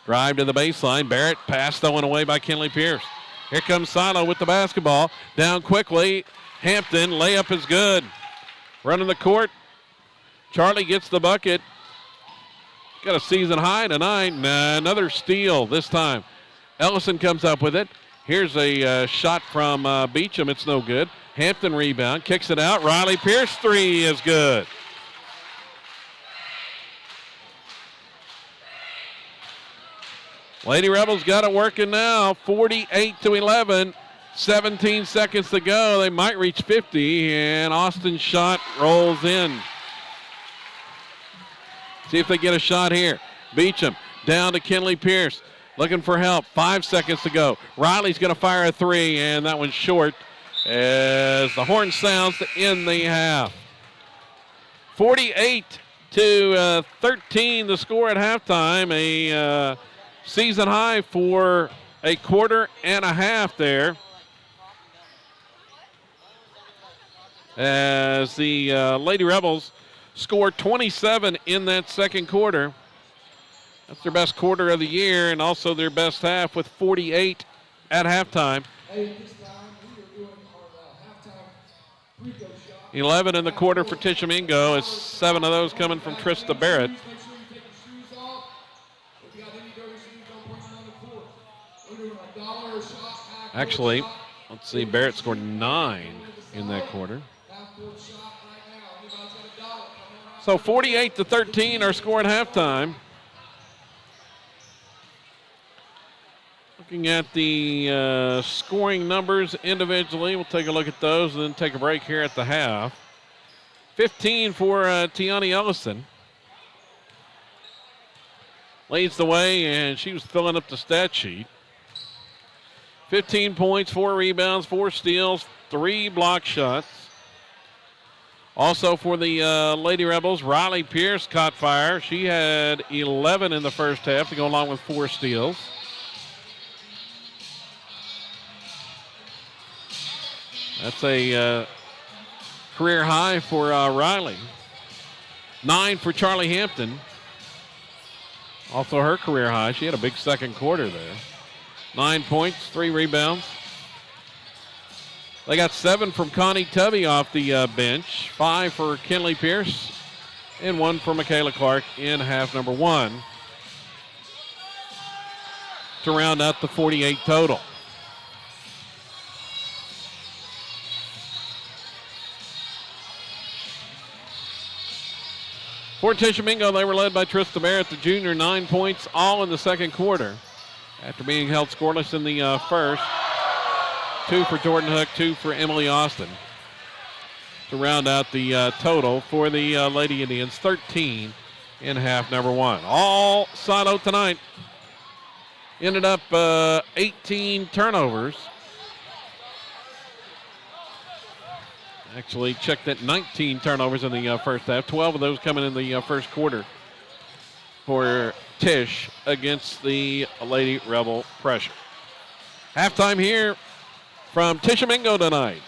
Speaker 1: Drive to the baseline. Barrett pass thrown away by Kinley Pierce. Here comes Silo with the basketball. Down quickly. Hampton, layup is good. Running the court. Charlie gets the bucket. Got a season high tonight. Another steal this time. Ellison comes up with it. Here's a shot from Beecham. It's no good. Hampton rebound, kicks it out. Riley Pierce three is good. Lady Rebels got it working now. 48-11. 17 seconds to go. They might reach 50, and Austin's shot rolls in. See if they get a shot here. Beecham down to Kinley Pierce. Looking for help. 5 seconds to go. Riley's going to fire a three, and that one's short as the horn sounds to end the half. 48-13 the score at halftime. A season high for a quarter and a half there. As the Lady Rebels scored 27 in that second quarter. That's their best quarter of the year and also their best half with 48 at halftime. 11 in the quarter for Tishomingo, as 7 of those coming from Trista Barrett. Actually, let's see, Barrett scored 9 in that quarter. So 48-13 our score at halftime. Looking at the scoring numbers individually, we'll take a look at those and then take a break here at the half. 15 for Tiani Ellison. Leads the way, and she was filling up the stat sheet. 15 points, 4 rebounds, 4 steals, 3 block shots. Also for the Lady Rebels, Riley Pierce caught fire. She had 11 in the first half to go along with 4 steals. That's a career high for Riley. 9 for Charlie Hampton. Also her career high. She had a big second quarter there. 9 points, 3 rebounds. They got 7 from Connie Tubby off the bench. 5 for Kinley Pierce. And 1 for Michaela Clark in half number 1. To round out the 48 total. For Tishomingo, they were led by Trista Barrett, the junior, 9 points, all in the second quarter. After being held scoreless in the first. 2 for Jordan Hook, 2 for Emily Austin, to round out the total for the Lady Indians, 13 in half number 1. All Silo tonight ended up 18 turnovers. Actually checked at 19 turnovers in the first half, 12 of those coming in the first quarter for Tish against the Lady Rebel pressure. Halftime here from Tishomingo tonight.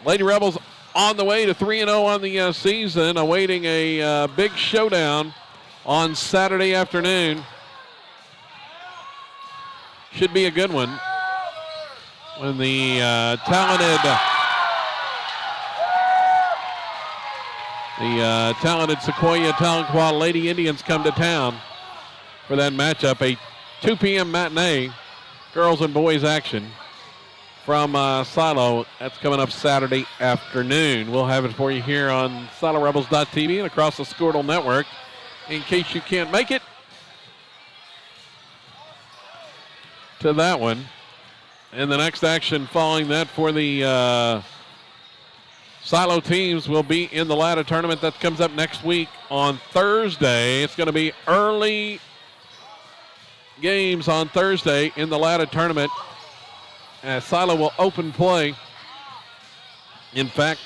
Speaker 1: Lady Rebels on the way to 3-0 on the season, awaiting a big showdown on Saturday afternoon. Should be a good one when the talented Sequoia Tahlequah Lady Indians come to town for that matchup. A 2 p.m. matinee, girls and boys action from Silo. That's coming up Saturday afternoon. We'll have it for you here on SiloRebels.tv and across the Squirtle Network in case you can't make it to that one. And the next action following that for the Silo teams will be in the ladder tournament that comes up next week on Thursday. It's going to be early games on Thursday in the ladder tournament, as Silo will open play, in fact,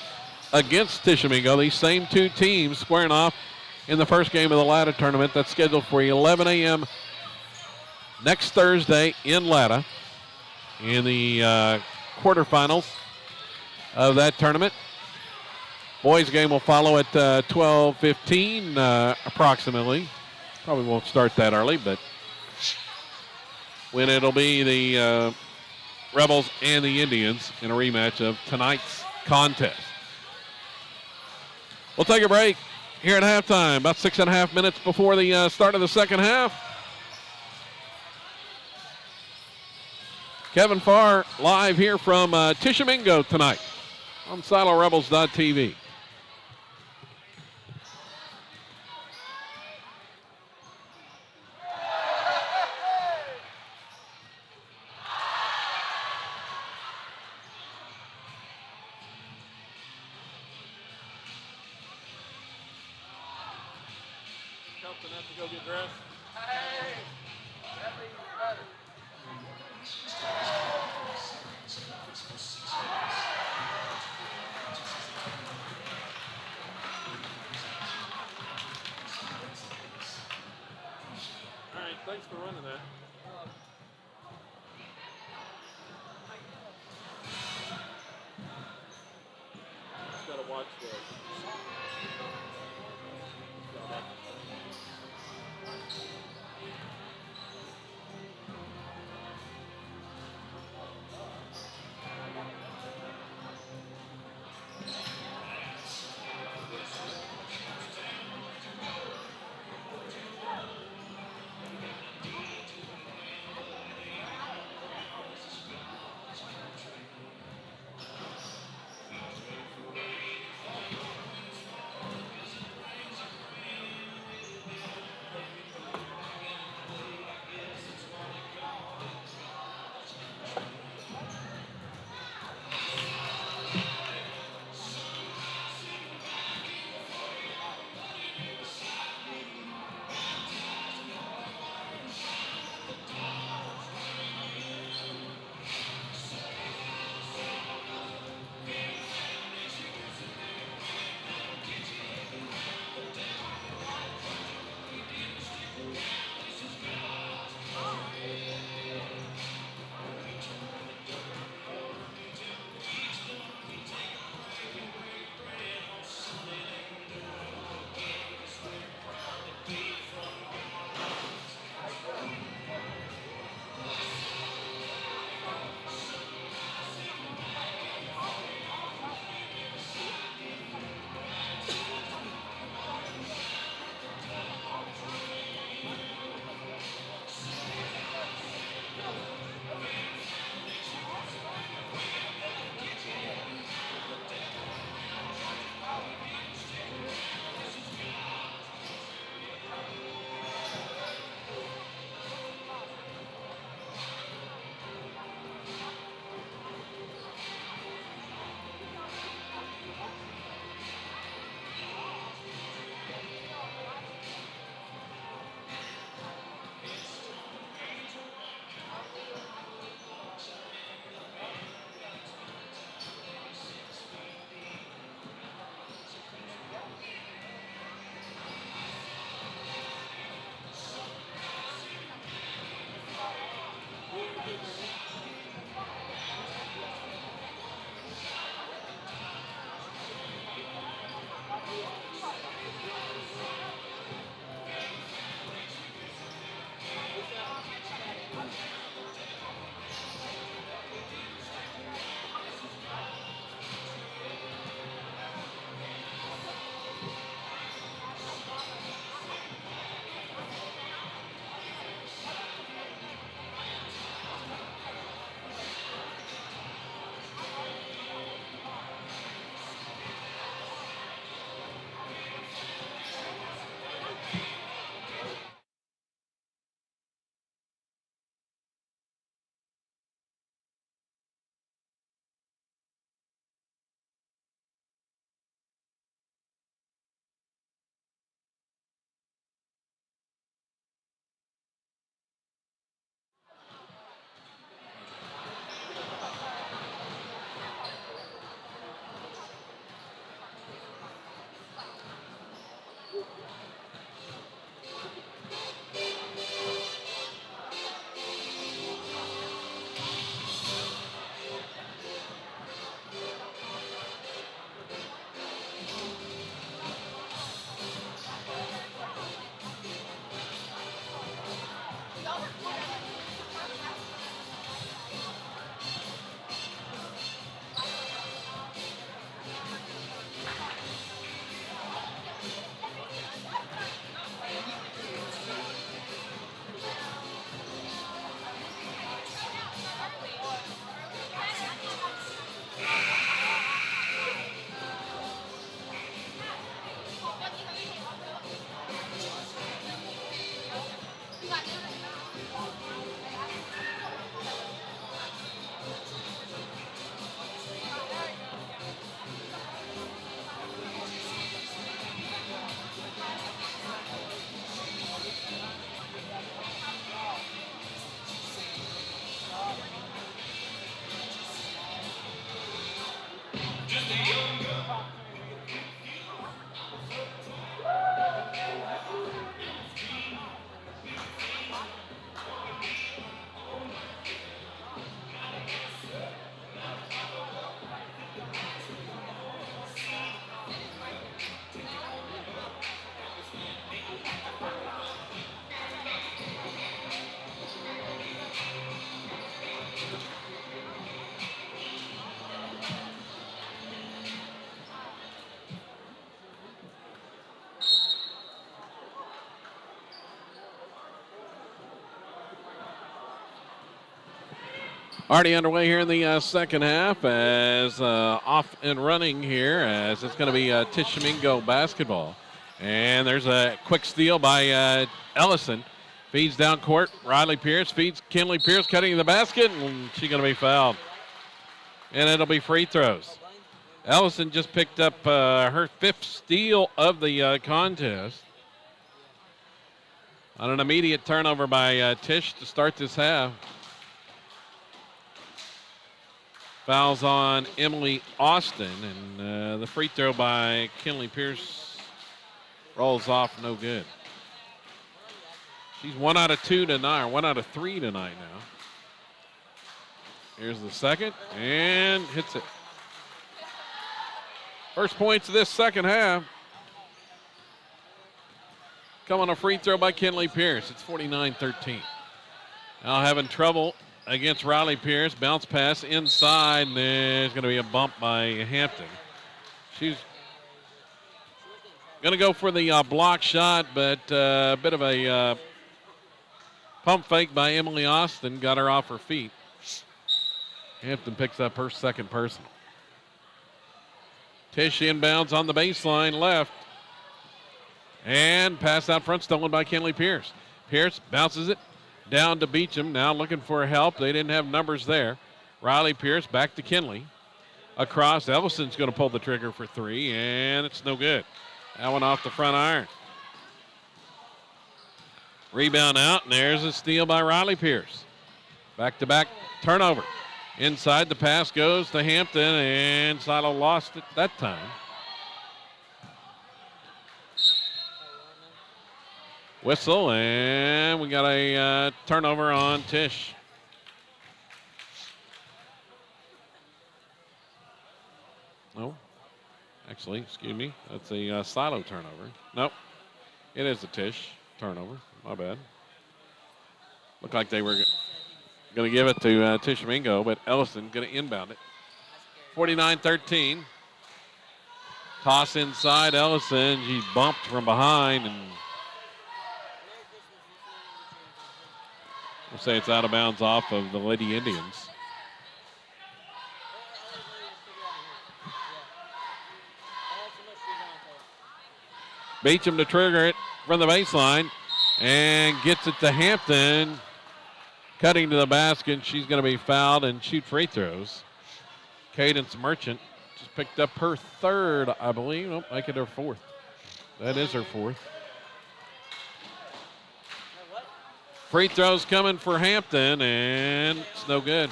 Speaker 1: against Tishomingo. These same 2 teams squaring off in the first game of the ladder tournament. That's scheduled for 11 a.m. next Thursday in Latta in the quarterfinals of that tournament. Boys game will follow at 12:15 approximately. Probably won't start that early, but when it'll be the Rebels and the Indians in a rematch of tonight's contest. We'll take a break here at halftime, about 6.5 minutes before the start of the second half. Kevin Farr live here from Tishomingo tonight on SiloRebels.tv.
Speaker 2: Thanks for running that. Just gotta watch the.
Speaker 1: Already underway here in the second half as off and running here as it's going to be Tishomingo basketball. And there's a quick steal by Ellison. Feeds down court. Riley Pierce feeds Kinley Pierce cutting to the basket, and she's going to be fouled. And it'll be free throws. Ellison just picked up her 5th steal of the contest. On an immediate turnover by Tish to start this half. Fouls on Emily Austin, and the free throw by Kinley Pierce rolls off, no good. She's 1 out of 2 tonight, or 1 out of 3 tonight now. Here's the second, and hits it. First points of this second half. Coming a free throw by Kinley Pierce. It's 49-13. Now having trouble against Riley Pierce. Bounce pass inside, and there's going to be a bump by Hampton. She's going to go for the block shot, but a bit of a pump fake by Emily Austin got her off her feet. Hampton picks up her second personal. Tish inbounds on the baseline left. And pass out front stolen by Kinley Pierce. Pierce bounces it down to Beecham. Now looking for help. They didn't have numbers there. Riley Pierce back to Kinley. Across. Ellison's going to pull the trigger for 3, and it's no good. That one off the front iron. Rebound out, and there's a steal by Riley Pierce. Back-to-back turnover. Inside, the pass goes to Hampton, and Silo lost it that time. Whistle, and we got a turnover on Tish. No, actually, excuse me, that's a Silo turnover. Nope, it is a Tish turnover. My bad. Looked like they were going to give it to Tishomingo, but Ellison going to inbound it. 49-13. Toss inside Ellison. She bumped from behind, and we'll say it's out of bounds off of the Lady Indians. Beecham to trigger it from the baseline and gets it to Hampton. Cutting to the basket. She's going to be fouled and shoot free throws. Cadence Merchant just picked up her 3rd, I believe. Nope, make it her 4th. That is her 4th. Free throws coming for Hampton, and it's no good.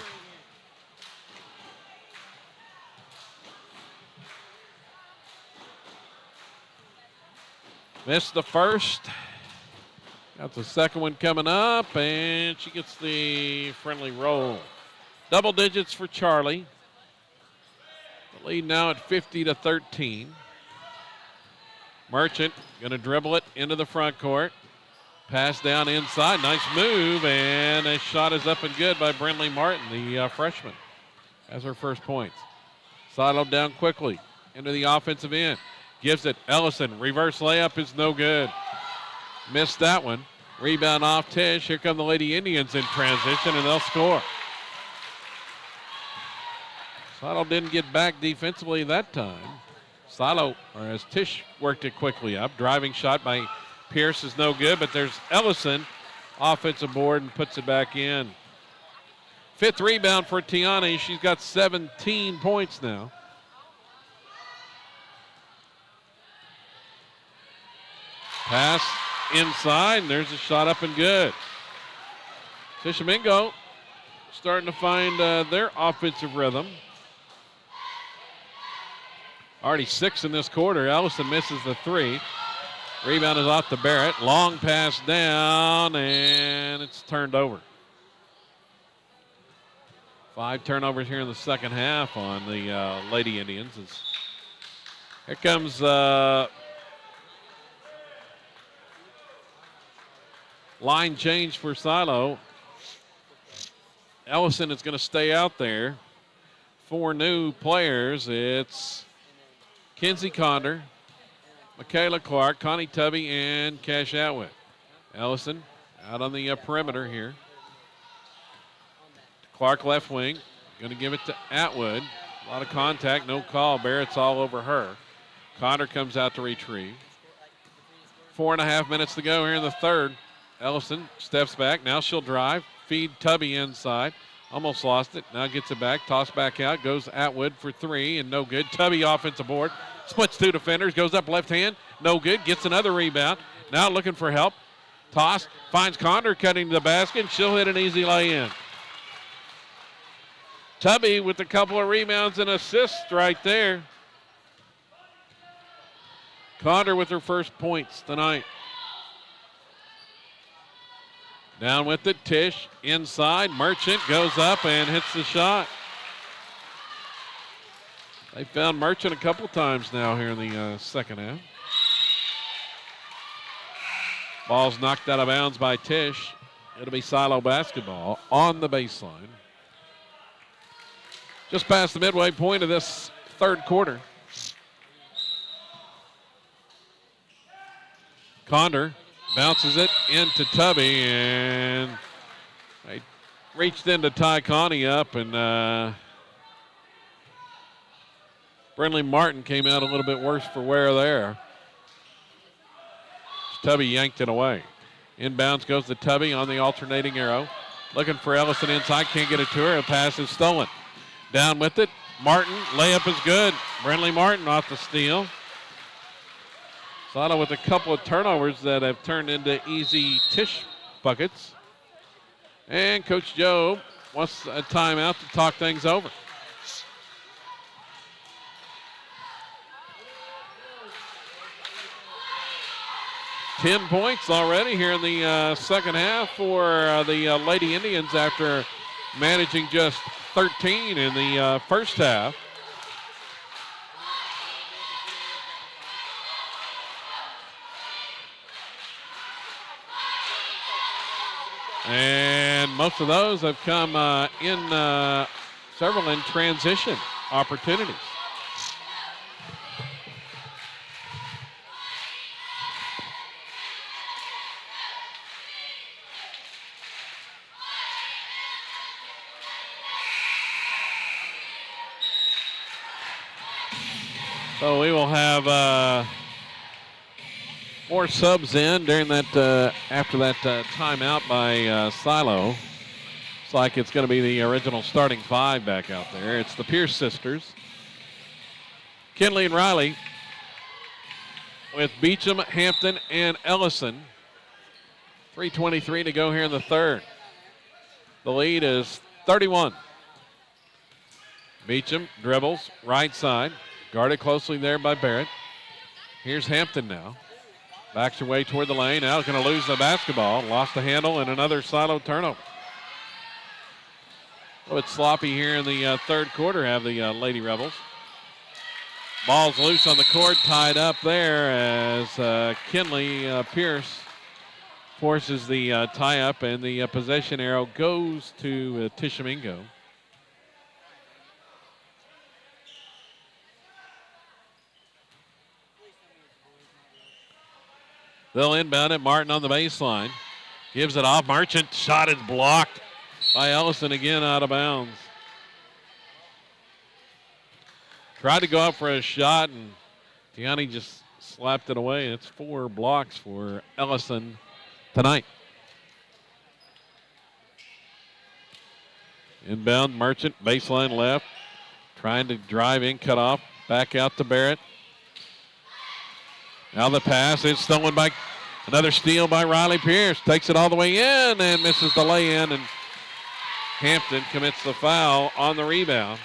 Speaker 1: Missed the first. Got the second one coming up, and she gets the friendly roll. Double digits for Charlie. The lead now at 50-13. Merchant going to dribble it into the front court. Pass down inside. Nice move, and a shot is up and good by Brinley Martin, the freshman. Has her first points. Sideload down quickly into the offensive end. Gives it. Ellison. Reverse layup is no good. Missed that one. Rebound off Tish. Here come the Lady Indians in transition, and they'll score. Silo didn't get back defensively that time. Silo, or as Tish worked it quickly up. Driving shot by Pierce is no good, but there's Ellison. Offensive board and puts it back in. 5th rebound for Tiani. She's got 17 points now. Pass inside, and there's a shot up and good. Tishomingo starting to find their offensive rhythm. Already 6 in this quarter. Ellison misses the 3. Rebound is off to Barrett. Long pass down, and it's turned over. 5 turnovers here in the second half on the Lady Indians. Here comes line change for Silo. Ellison is going to stay out there. 4 new players. It's Kinsey Conder, Michaela Clark, Connie Tubby, and Cash Atwood. Ellison out on the perimeter here. Clark left wing. Going to give it to Atwood. A lot of contact, no call. Barrett's all over her. Connor comes out to retrieve. 4.5 minutes to go here in the third. Ellison steps back. Now she'll drive. Feed Tubby inside. Almost lost it. Now gets it back. Toss back out. Goes Atwood for three and no good. Tubby offensive board. Splits two defenders. Goes up left hand. No good. Gets another rebound. Now looking for help. Toss. Finds Connor cutting to the basket. She'll hit an easy lay-in. Tubby with a couple of rebounds and assists right there. Connor with her first points tonight. Down with it, Tish inside. Merchant goes up and hits the shot. They found Merchant a couple times now here in the second half. Ball's knocked out of bounds by Tish. It'll be Silo basketball on the baseline. Just past the midway point of this third quarter. Conder bounces it into Tubby, and they reached in to tie Connie up, and Brinley Martin came out a little bit worse for wear there. Tubby yanked it away. Inbounds goes to Tubby on the alternating arrow. Looking for Ellison inside, can't get it to her. A pass is stolen. Down with it, Martin, layup is good. Brinley Martin off the steal. Sada with a couple of turnovers that have turned into easy Tish buckets. And Coach Joe wants a timeout to talk things over. Ten points already here in the second half for the Lady Indians after managing just 13 in the first half. And most of those have come several in transition opportunities. So we will have more subs in during that after that timeout by Silo. Looks like it's going to be the original starting five back out there. It's the Pierce sisters. Kinley and Riley with Beecham, Hampton, and Ellison. 3:23 to go here in the third. The lead is 31. Beecham dribbles right side. Guarded closely there by Barrett. Here's Hampton now. Backs her way toward the lane. Now going to lose the basketball. Lost the handle and another Silo turnover. Oh, it's sloppy here in the third quarter, have the Lady Rebels. Ball's loose on the court, tied up there as Kinley Pierce forces the tie-up, and the possession arrow goes to Tishomingo. They'll inbound it. Martin on the baseline. Gives it off. Merchant shot is blocked by Ellison again out of bounds. Tried to go up for a shot, and Tiani just slapped it away. It's 4 blocks for Ellison tonight. Inbound, Merchant, baseline left. Trying to drive in, cut off. Back out to Barrett. Now the pass is stolen by another steal by Riley Pierce. Takes it all the way in and misses the lay-in, and Hampton commits the foul on the rebound.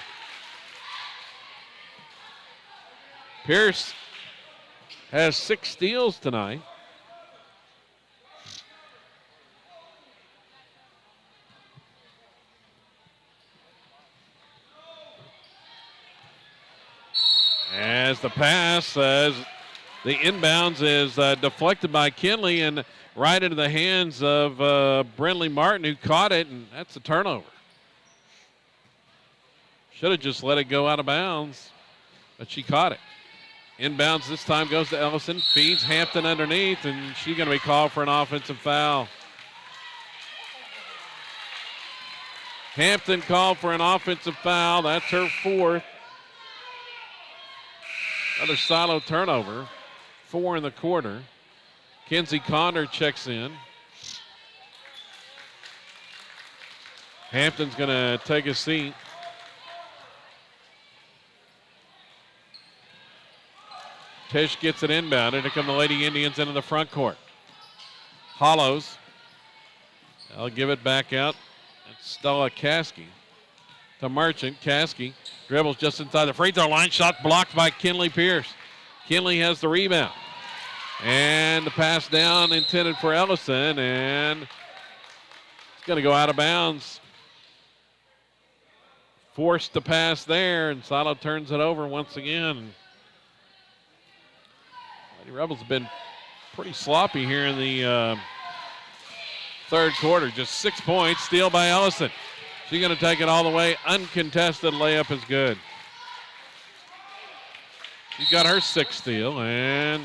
Speaker 1: Pierce has 6 steals tonight. As the pass the inbounds is deflected by Kinley and right into the hands of Brinley Martin, who caught it, and that's a turnover. Should have just let it go out of bounds, but she caught it. Inbounds this time goes to Ellison, feeds Hampton underneath, and she's going to be called for an offensive foul. Hampton called for an offensive foul. That's her fourth. Another Silo turnover. 4 in the quarter. Kenzie Conder checks in. Hampton's going to take a seat. Tish gets it inbounded. Here come the Lady Indians into the front court. Hollows. I'll give it back out. It's Stella Caskey to Merchant. Caskey dribbles just inside the free throw line. Shot blocked by Kinley Pierce. Kinley has the rebound. And the pass down intended for Ellison, and it's going to go out of bounds. Forced to pass there, and Silo turns it over once again. Lady Rebels have been pretty sloppy here in the third quarter. Just 6 points. Steal by Ellison. She's going to take it all the way. Uncontested layup is good. She got her sixth steal, and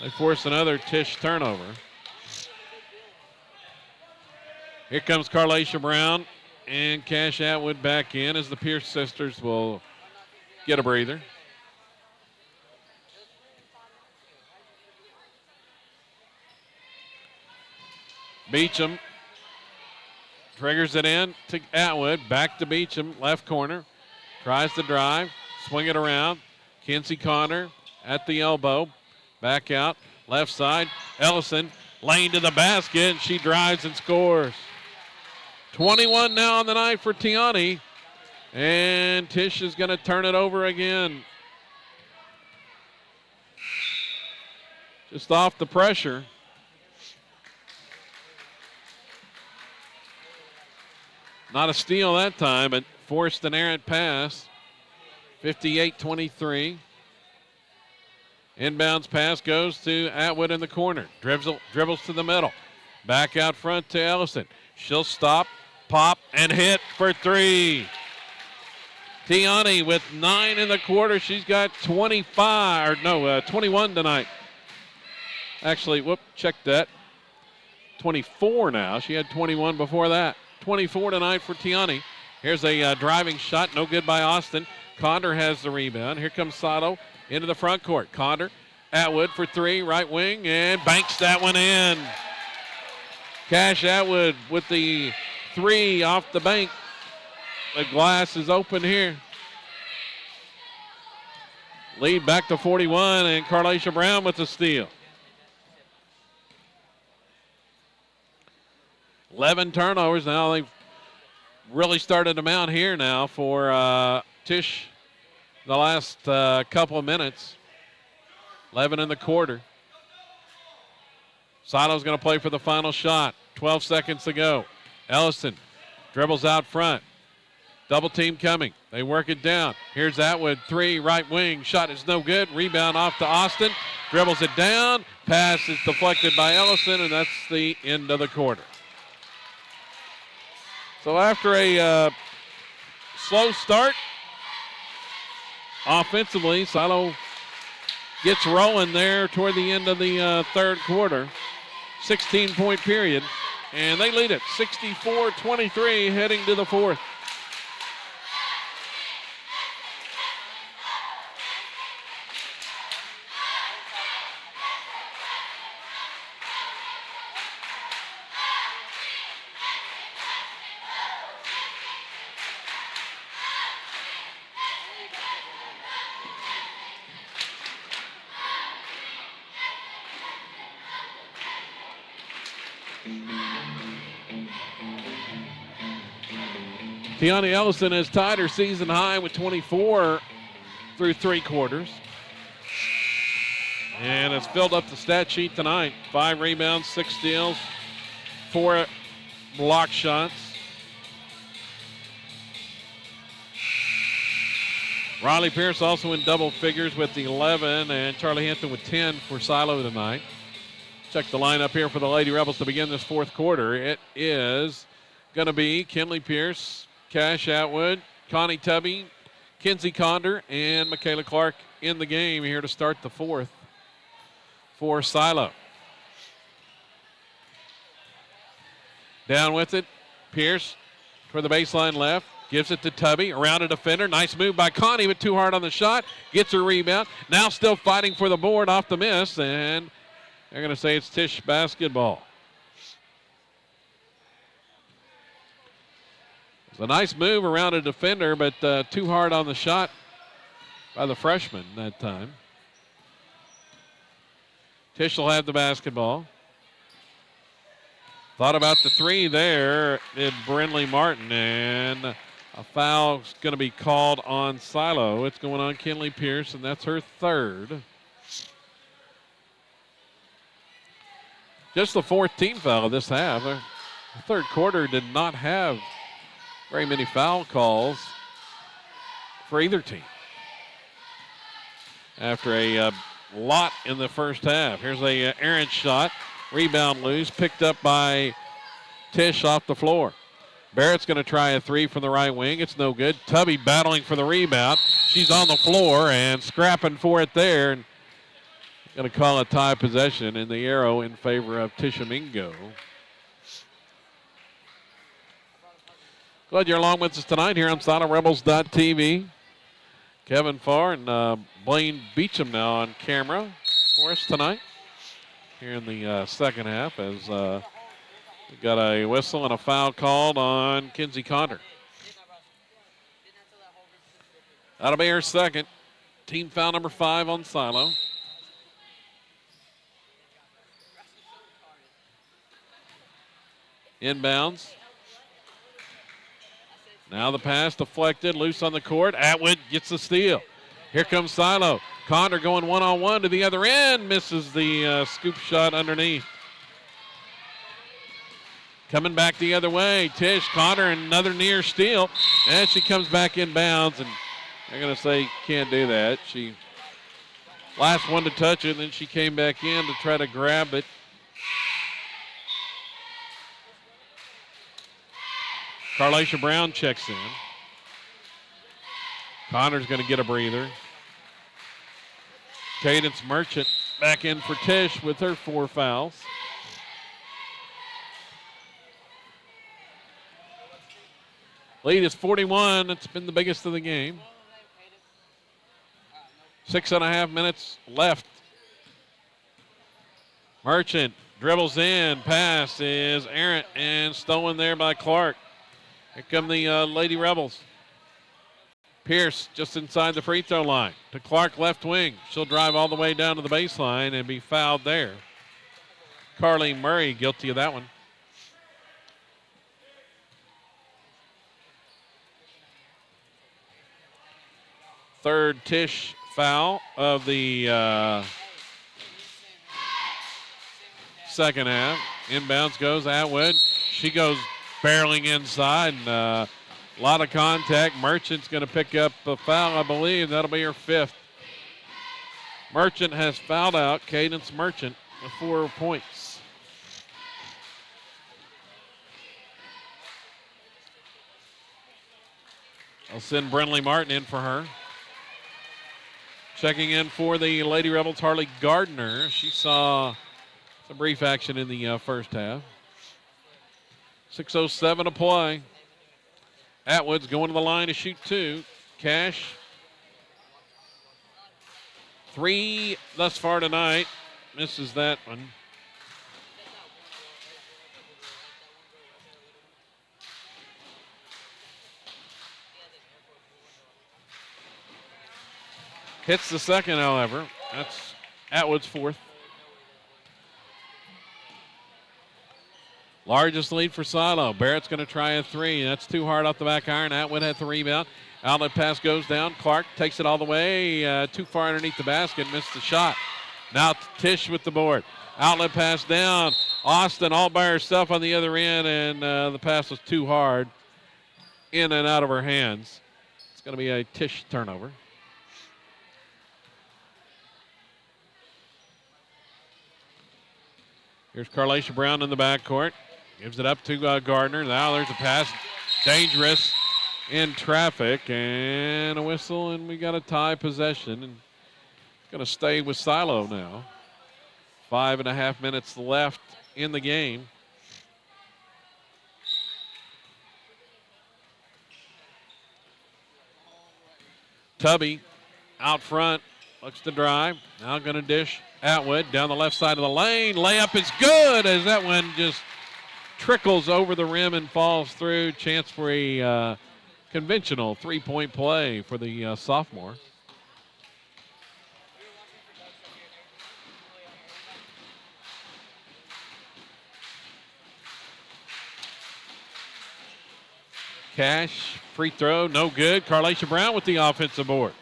Speaker 1: they force another Tish turnover. Here comes Carlacia Brown and Cash Atwood back in as the Pierce sisters will get a breather. Beecham triggers it in to Atwood. Back to Beecham, left corner. Tries to drive, swing it around. Kinsey Connor at the elbow. Back out, left side. Ellison, lane to the basket. She drives and scores. 21 now on the night for Tiani. And Tish is going to turn it over again. Just off the pressure. Not a steal that time, but forced an errant pass. 58-23. Inbounds pass goes to Atwood in the corner. Dribbles to the middle. Back out front to Ellison. She'll stop, pop, and hit for three. Tiani with 9 in the quarter. She's got 21 tonight. Actually, check that. 24 now. She had 21 before that. 24 tonight for Tiani. Here's a driving shot, no good by Austin. Conder has the rebound. Here comes Sato into the front court. Conder, Atwood for three, right wing, and banks that one in. Cash Atwood with the three off the bank. The glass is open here. Lead back to 41, and Carlacia Brown with the steal. 11 turnovers now. They've really started them out here now for Tish the last couple of minutes. 11 in the quarter. Sato's going to play for the final shot. 12 seconds to go. Ellison dribbles out front. Double team coming. They work it down. Here's Atwood, three, right wing. Shot is no good. Rebound off to Austin. Dribbles it down. Pass is deflected by Ellison, and that's the end of the quarter. So after a slow start, offensively, Silo gets rolling there toward the end of the third quarter. 16-point period, and they lead it 64-23 heading to the fourth. Tiani Ellison has tied her season high with 24 through three quarters. And has filled up the stat sheet tonight. 5 rebounds, 6 steals, 4 block shots. Riley Pierce also in double figures with 11, and Charlie Hampton with 10 for Silo tonight. Check the lineup here for the Lady Rebels to begin this fourth quarter. It is going to be Kinley Pierce, Cash Atwood, Connie Tubby, Kinsey Conder, and Michaela Clark in the game here to start the fourth for Silo. Down with it, Pierce toward the baseline left. Gives it to Tubby. Around a defender. Nice move by Connie, but too hard on the shot. Gets her rebound. Now still fighting for the board off the miss. And they're going to say it's Tisch basketball. It's a nice move around a defender, but too hard on the shot by the freshman that time. Tisch will have the basketball. Thought about the three there, did Brindley Martin, and a foul's going to be called on Silo. It's going on Kinley Pierce, and that's her third. Just the fourth team foul of this half. The third quarter did not have very many foul calls for either team. After a lot in the first half. Here's a errant shot. Rebound loose. Picked up by Tisch off the floor. Barrett's going to try a three from the right wing. It's no good. Tubby battling for the rebound. She's on the floor and scrapping for it there. And going to call a tie possession in the arrow in favor of Tishomingo. Glad you're along with us tonight here on SilentRebels.tv. Kevin Farr and Blaine Beecham now on camera for us tonight here in the second half as we got a whistle and a foul called on Kinsey Conder. That'll be her second. Team foul number 5 on Silo. Inbounds. Now the pass deflected, loose on the court. Atwood gets the steal. Here comes Silo. Conder going one-on-one to the other end. Misses the scoop shot underneath. Coming back the other way. Tisch, Conder, another near steal. And she comes back inbounds, and they're going to say can't do that. She last one to touch it, and then she came back in to try to grab it. Carlacia Brown checks in. Connor's going to get a breather. Cadence Merchant back in for Tisch with her 4 fouls. Lead is 41. It's been the biggest of the game. 6.5 minutes left. Merchant dribbles in. Pass is errant and stolen there by Clark. Here come the Lady Rebels. Pierce just inside the free throw line to Clark left wing. She'll drive all the way down to the baseline and be fouled there. Carleen Murray guilty of that one. Third Tisch foul of the second half. Inbounds goes Atwood. She goes barreling inside, and a lot of contact. Merchant's going to pick up a foul, I believe. That'll be her 5th. Merchant has fouled out. Cadence Merchant with 4 points. I'll send Brindley Martin in for her. Checking in for the Lady Rebels, Harley Gardner. She saw some brief action in the first half. 6:07 to play. Atwood's going to the line to shoot 2. Cash. 3 thus far tonight. Misses that one. Hits the second, however. That's Atwood's 4th. Largest lead for Silo. Barrett's going to try a 3. That's too hard off the back iron. Atwood had the rebound. Outlet pass goes down. Clark takes it all the way. Too far underneath the basket. Missed the shot. Now Tisch with the board. Outlet pass down. Austin all by herself on the other end, and the pass was too hard. In and out of her hands. It's going to be a Tisch turnover. Here's Carlacia Brown in the backcourt. Gives it up to Gardner. Now there's a pass. Dangerous in traffic. And a whistle, and we got a tie possession. And it's going to stay with Silo now. 5.5 minutes left in the game. Tubby out front, looks to drive. Now going to dish Atwood down the left side of the lane. Layup is good as that one just trickles over the rim and falls through. Chance for a conventional three-point play for the sophomore. Cash, free throw, no good. Carlacia Brown with the offensive board.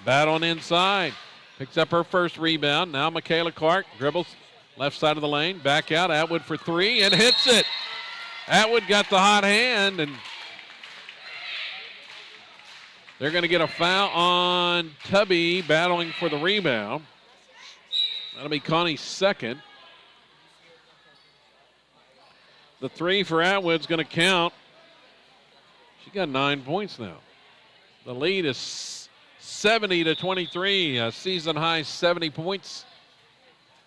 Speaker 1: Battling inside. Picks up her first rebound. Now Michaela Clark dribbles left side of the lane. Back out. Atwood for three and hits it. Atwood got the hot hand, and they're going to get a foul on Tubby battling for the rebound. That'll be Connie's second. The three for Atwood's going to count. She got 9 points now. The lead is 70-23, a season high 70 points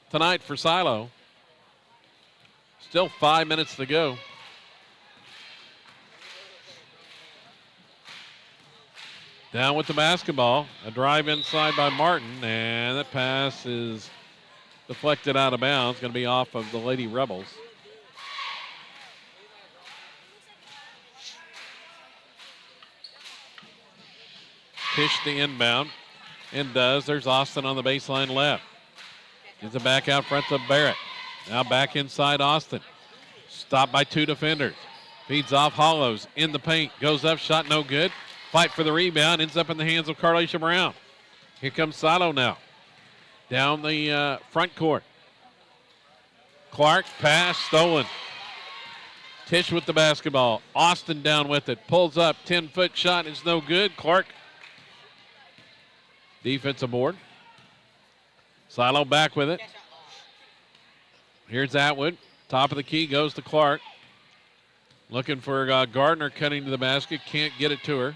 Speaker 1: tonight for Silo. Still 5 minutes to go. Down with the basketball. A drive inside by Martin, and that pass is deflected out of bounds. Going to be off of the Lady Rebels. Tish the inbound, and does. There's Austin on the baseline left. Gives it back out front to Barrett. Now back inside Austin. Stopped by two defenders. Feeds off Hollows in the paint. Goes up, shot no good. Fight for the rebound. Ends up in the hands of Carlacia Brown. Here comes Silo now. Down the front court. Clark, pass, stolen. Tish with the basketball. Austin down with it. Pulls up, 10-foot shot is no good. Clark. Defensive board. Silo back with it. Here's Atwood. Top of the key goes to Clark. Looking for Gardner cutting to the basket. Can't get it to her.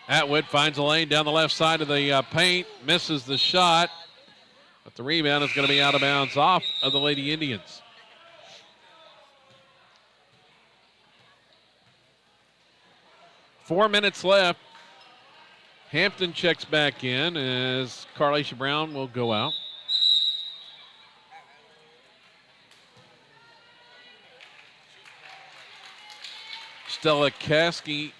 Speaker 1: Atwood finds a lane down the left side of the paint. Misses the shot. But the rebound is going to be out of bounds off of the Lady Indians. Four minutes left. Hampton checks back in as Carlacia Brown will go out. Stella Caskey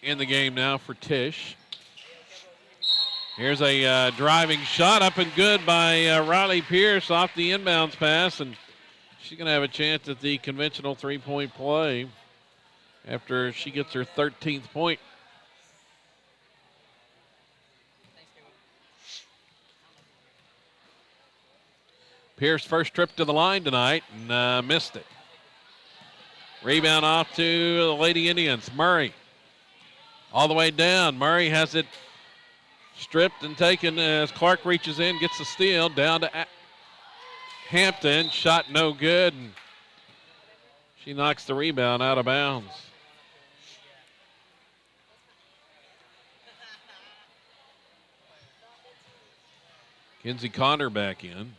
Speaker 1: in the game now for Tish. Here's a driving shot up and good by Riley Pierce off the inbounds pass, and she's going to have a chance at the conventional three-point play after she gets her 13th point. Pierce first trip to the line tonight and missed it. Rebound off to the Lady Indians. Murray all the way down. Murray has it stripped and taken as Clark reaches in, gets the steal down to Hampton. Shot no good, and she knocks the rebound out of bounds. Kinsey Connor back in.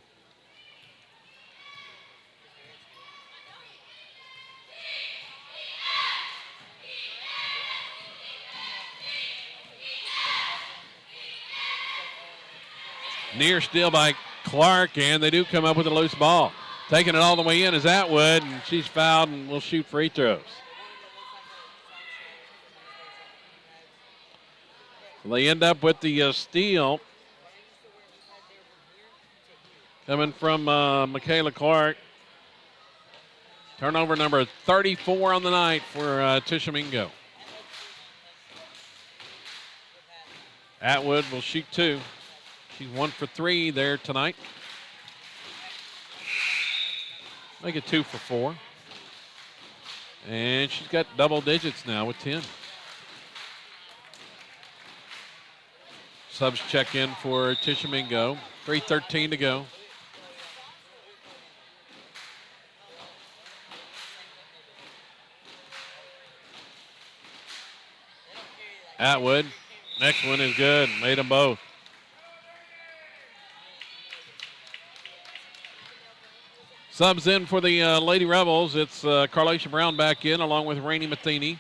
Speaker 1: Near steal by Clark, and they do come up with a loose ball. Taking it all the way in is Atwood, and she's fouled and will shoot free throws. So they end up with the steal coming from Michaela Clark. Turnover number 34 on the night for Tishomingo. Atwood will shoot two. She's 1 for 3 there tonight. Make it 2 for 4. And she's got double digits now with 10. Subs check in for Tishomingo. 3:13 to go. Atwood, next one is good. Made them both. Subs in for the Lady Rebels. It's Carlacia Brown back in along with Rainey Matheny.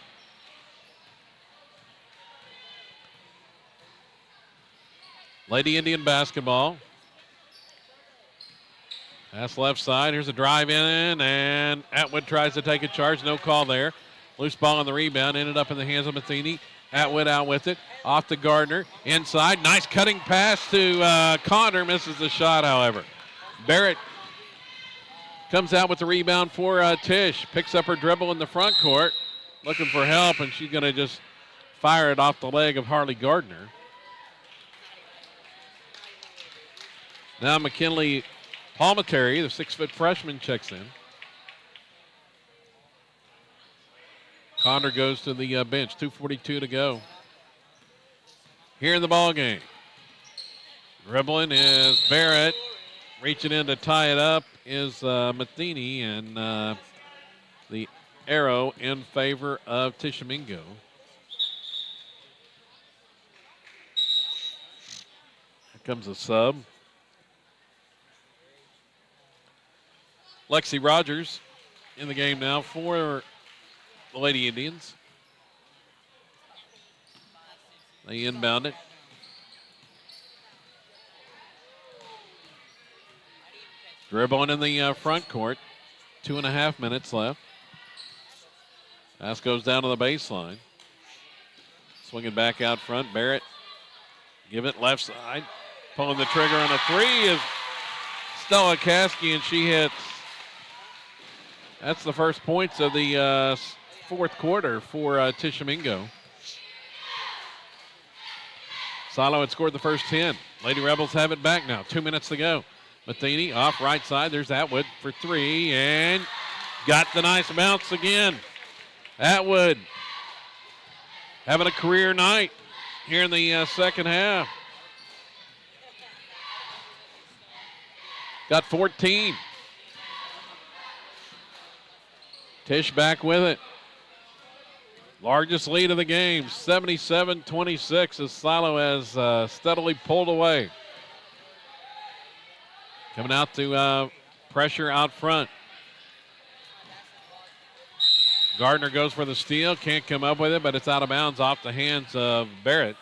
Speaker 1: Lady Indian basketball. Pass left side. Here's a drive in, and Atwood tries to take a charge. No call there. Loose ball on the rebound. Ended up in the hands of Matheny. Atwood out with it. Off to Gardner. Inside. Nice cutting pass to Connor. Misses the shot, however. Barrett comes out with the rebound for Tish. Picks up her dribble in the front court. Looking for help, and she's going to just fire it off the leg of Harley Gardner. Now McKinley Palmetary, the 6-foot freshman, checks in. Connor goes to the bench. 2:42 to go. Here in the ball game. Dribbling is Barrett. Reaching in to tie it up is Matheny, and the arrow in favor of Tishomingo. Here comes a sub. Lexi Rogers in the game now for the Lady Indians. They inbound it. Dribbling in the front court. 2.5 minutes left. Pass goes down to the baseline. Swinging back out front. Barrett give it left side. Pulling the trigger on a three is Stella Caskey, and she hits. That's the first points of the fourth quarter for Tishomingo. Silo had scored the first 10. Lady Rebels have it back now. 2 minutes to go. Matheny off right side. There's Atwood for three, and got the nice bounce again. Atwood having a career night here in the second half. Got 14. Tish back with it. Largest lead of the game, 77-26, as Silo has steadily pulled away. Coming out to pressure out front. Gardner goes for the steal, can't come up with it, but it's out of bounds off the hands of Barrett.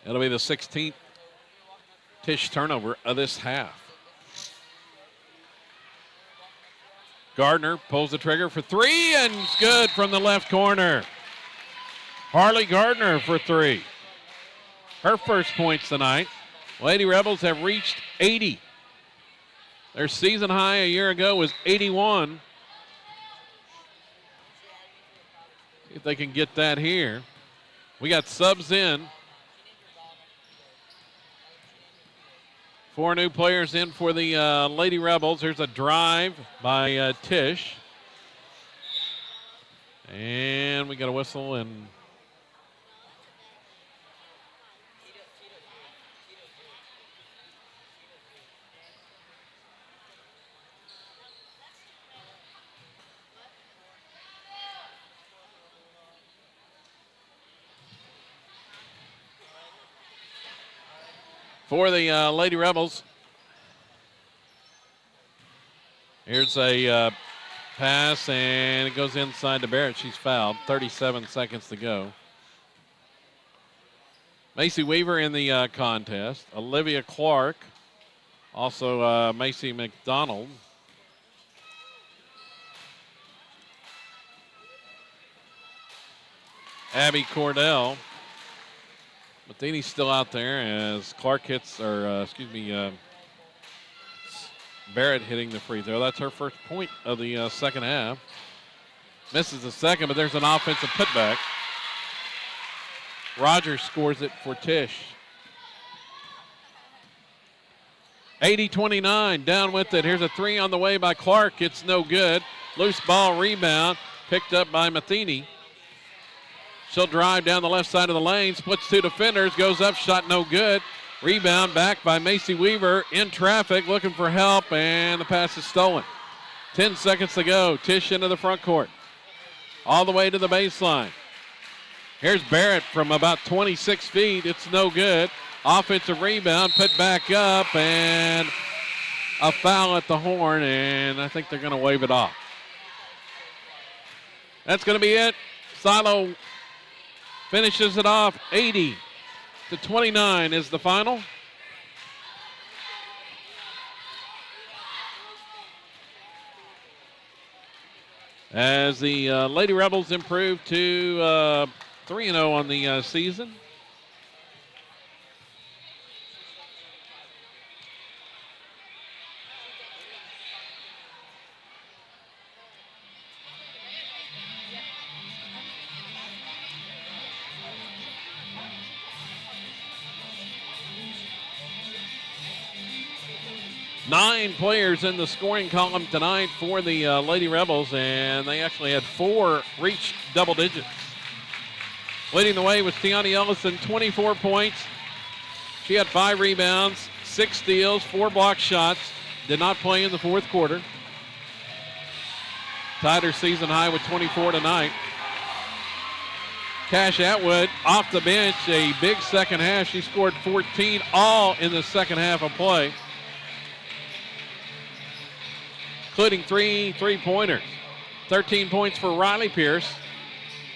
Speaker 1: It'll be the 16th Tish turnover of this half. Gardner pulls the trigger for three, and it's good from the left corner. Harley Gardner for three. Her first points tonight. Lady Rebels have reached 80. Their season high a year ago was 81. See if they can get that here. We got subs in. 4 new players in for the Lady Rebels. There's a drive by Tish. And we got a whistle, and for the Lady Rebels, here's a pass, and it goes inside to Barrett. She's fouled. 37 seconds to go. Macy Weaver in the contest. Olivia Clark. Also Macy McDonald. Abby Cordell. Matheny's still out there as Clark hits, Barrett hitting the free throw. That's her first point of the second half. Misses the second, but there's an offensive putback. Rogers scores it for Tish. 80-29, down with it. Here's a three on the way by Clark. It's no good. Loose ball rebound, picked up by Matheny. She'll drive down the left side of the lane, splits 2 defenders, goes up, shot no good. Rebound back by Macy Weaver in traffic, looking for help, and the pass is stolen. 10 seconds to go. Tish into the front court. All the way to the baseline. Here's Barrett from about 26 feet. It's no good. Offensive rebound, put back up, and a foul at the horn, and I think they're going to wave it off. That's going to be it. Silo finishes it off 80 28-29 is the final. As the Lady Rebels improve to 3-0 on the season. Nine players in the scoring column tonight for the Lady Rebels, and they actually had 4 reach double digits. Leading the way was Tiani Ellison, 24 points. She had 5 rebounds, 6 steals, 4 block shots. Did not play in the fourth quarter. Tied her season high with 24 tonight. Cash Atwood off the bench, a big second half. She scored 14, all in the second half of play, including 3 3-pointers. 13 points for Riley Pierce.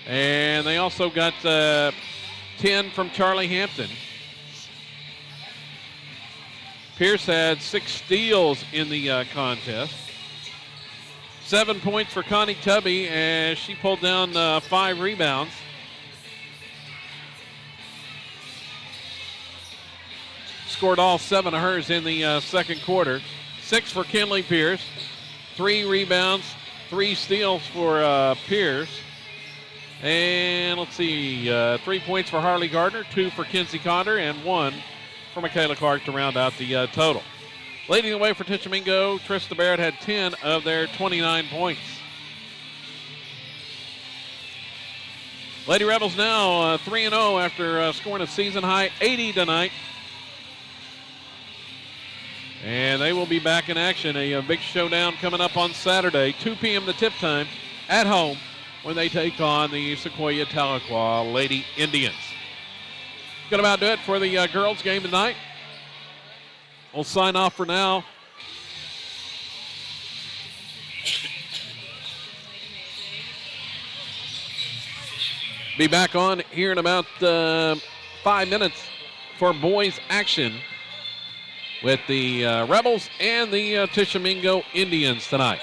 Speaker 1: And they also got 10 from Charlie Hampton. Pierce had 6 steals in the contest. 7 points for Connie Tubby, and she pulled down 5 rebounds. Scored all 7 of hers in the second quarter. 6 for Kinley Pierce. 3 rebounds, 3 steals for Pierce. And let's see, 3 points for Harley Gardner, 2 for Kinsey Conder, and 1 for Michaela Clark to round out the total. Leading the way for Tishomingo, Trista Barrett had 10 of their 29 points. Lady Rebels now 3-0 after scoring a season-high 80 tonight. And they will be back in action. A big showdown coming up on Saturday, 2 p.m. the tip time at home when they take on the Sequoia Tahlequah Lady Indians. Gonna about do it for the girls game tonight. We'll sign off for now. Be back on here in about 5 minutes for boys action with the Rebels and the Tishomingo Indians tonight.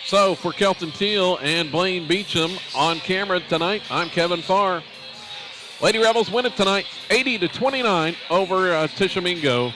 Speaker 1: So for Kelton Teal and Blaine Beecham on camera tonight, I'm Kevin Farr. Lady Rebels win it tonight, 80-29 over Tishomingo.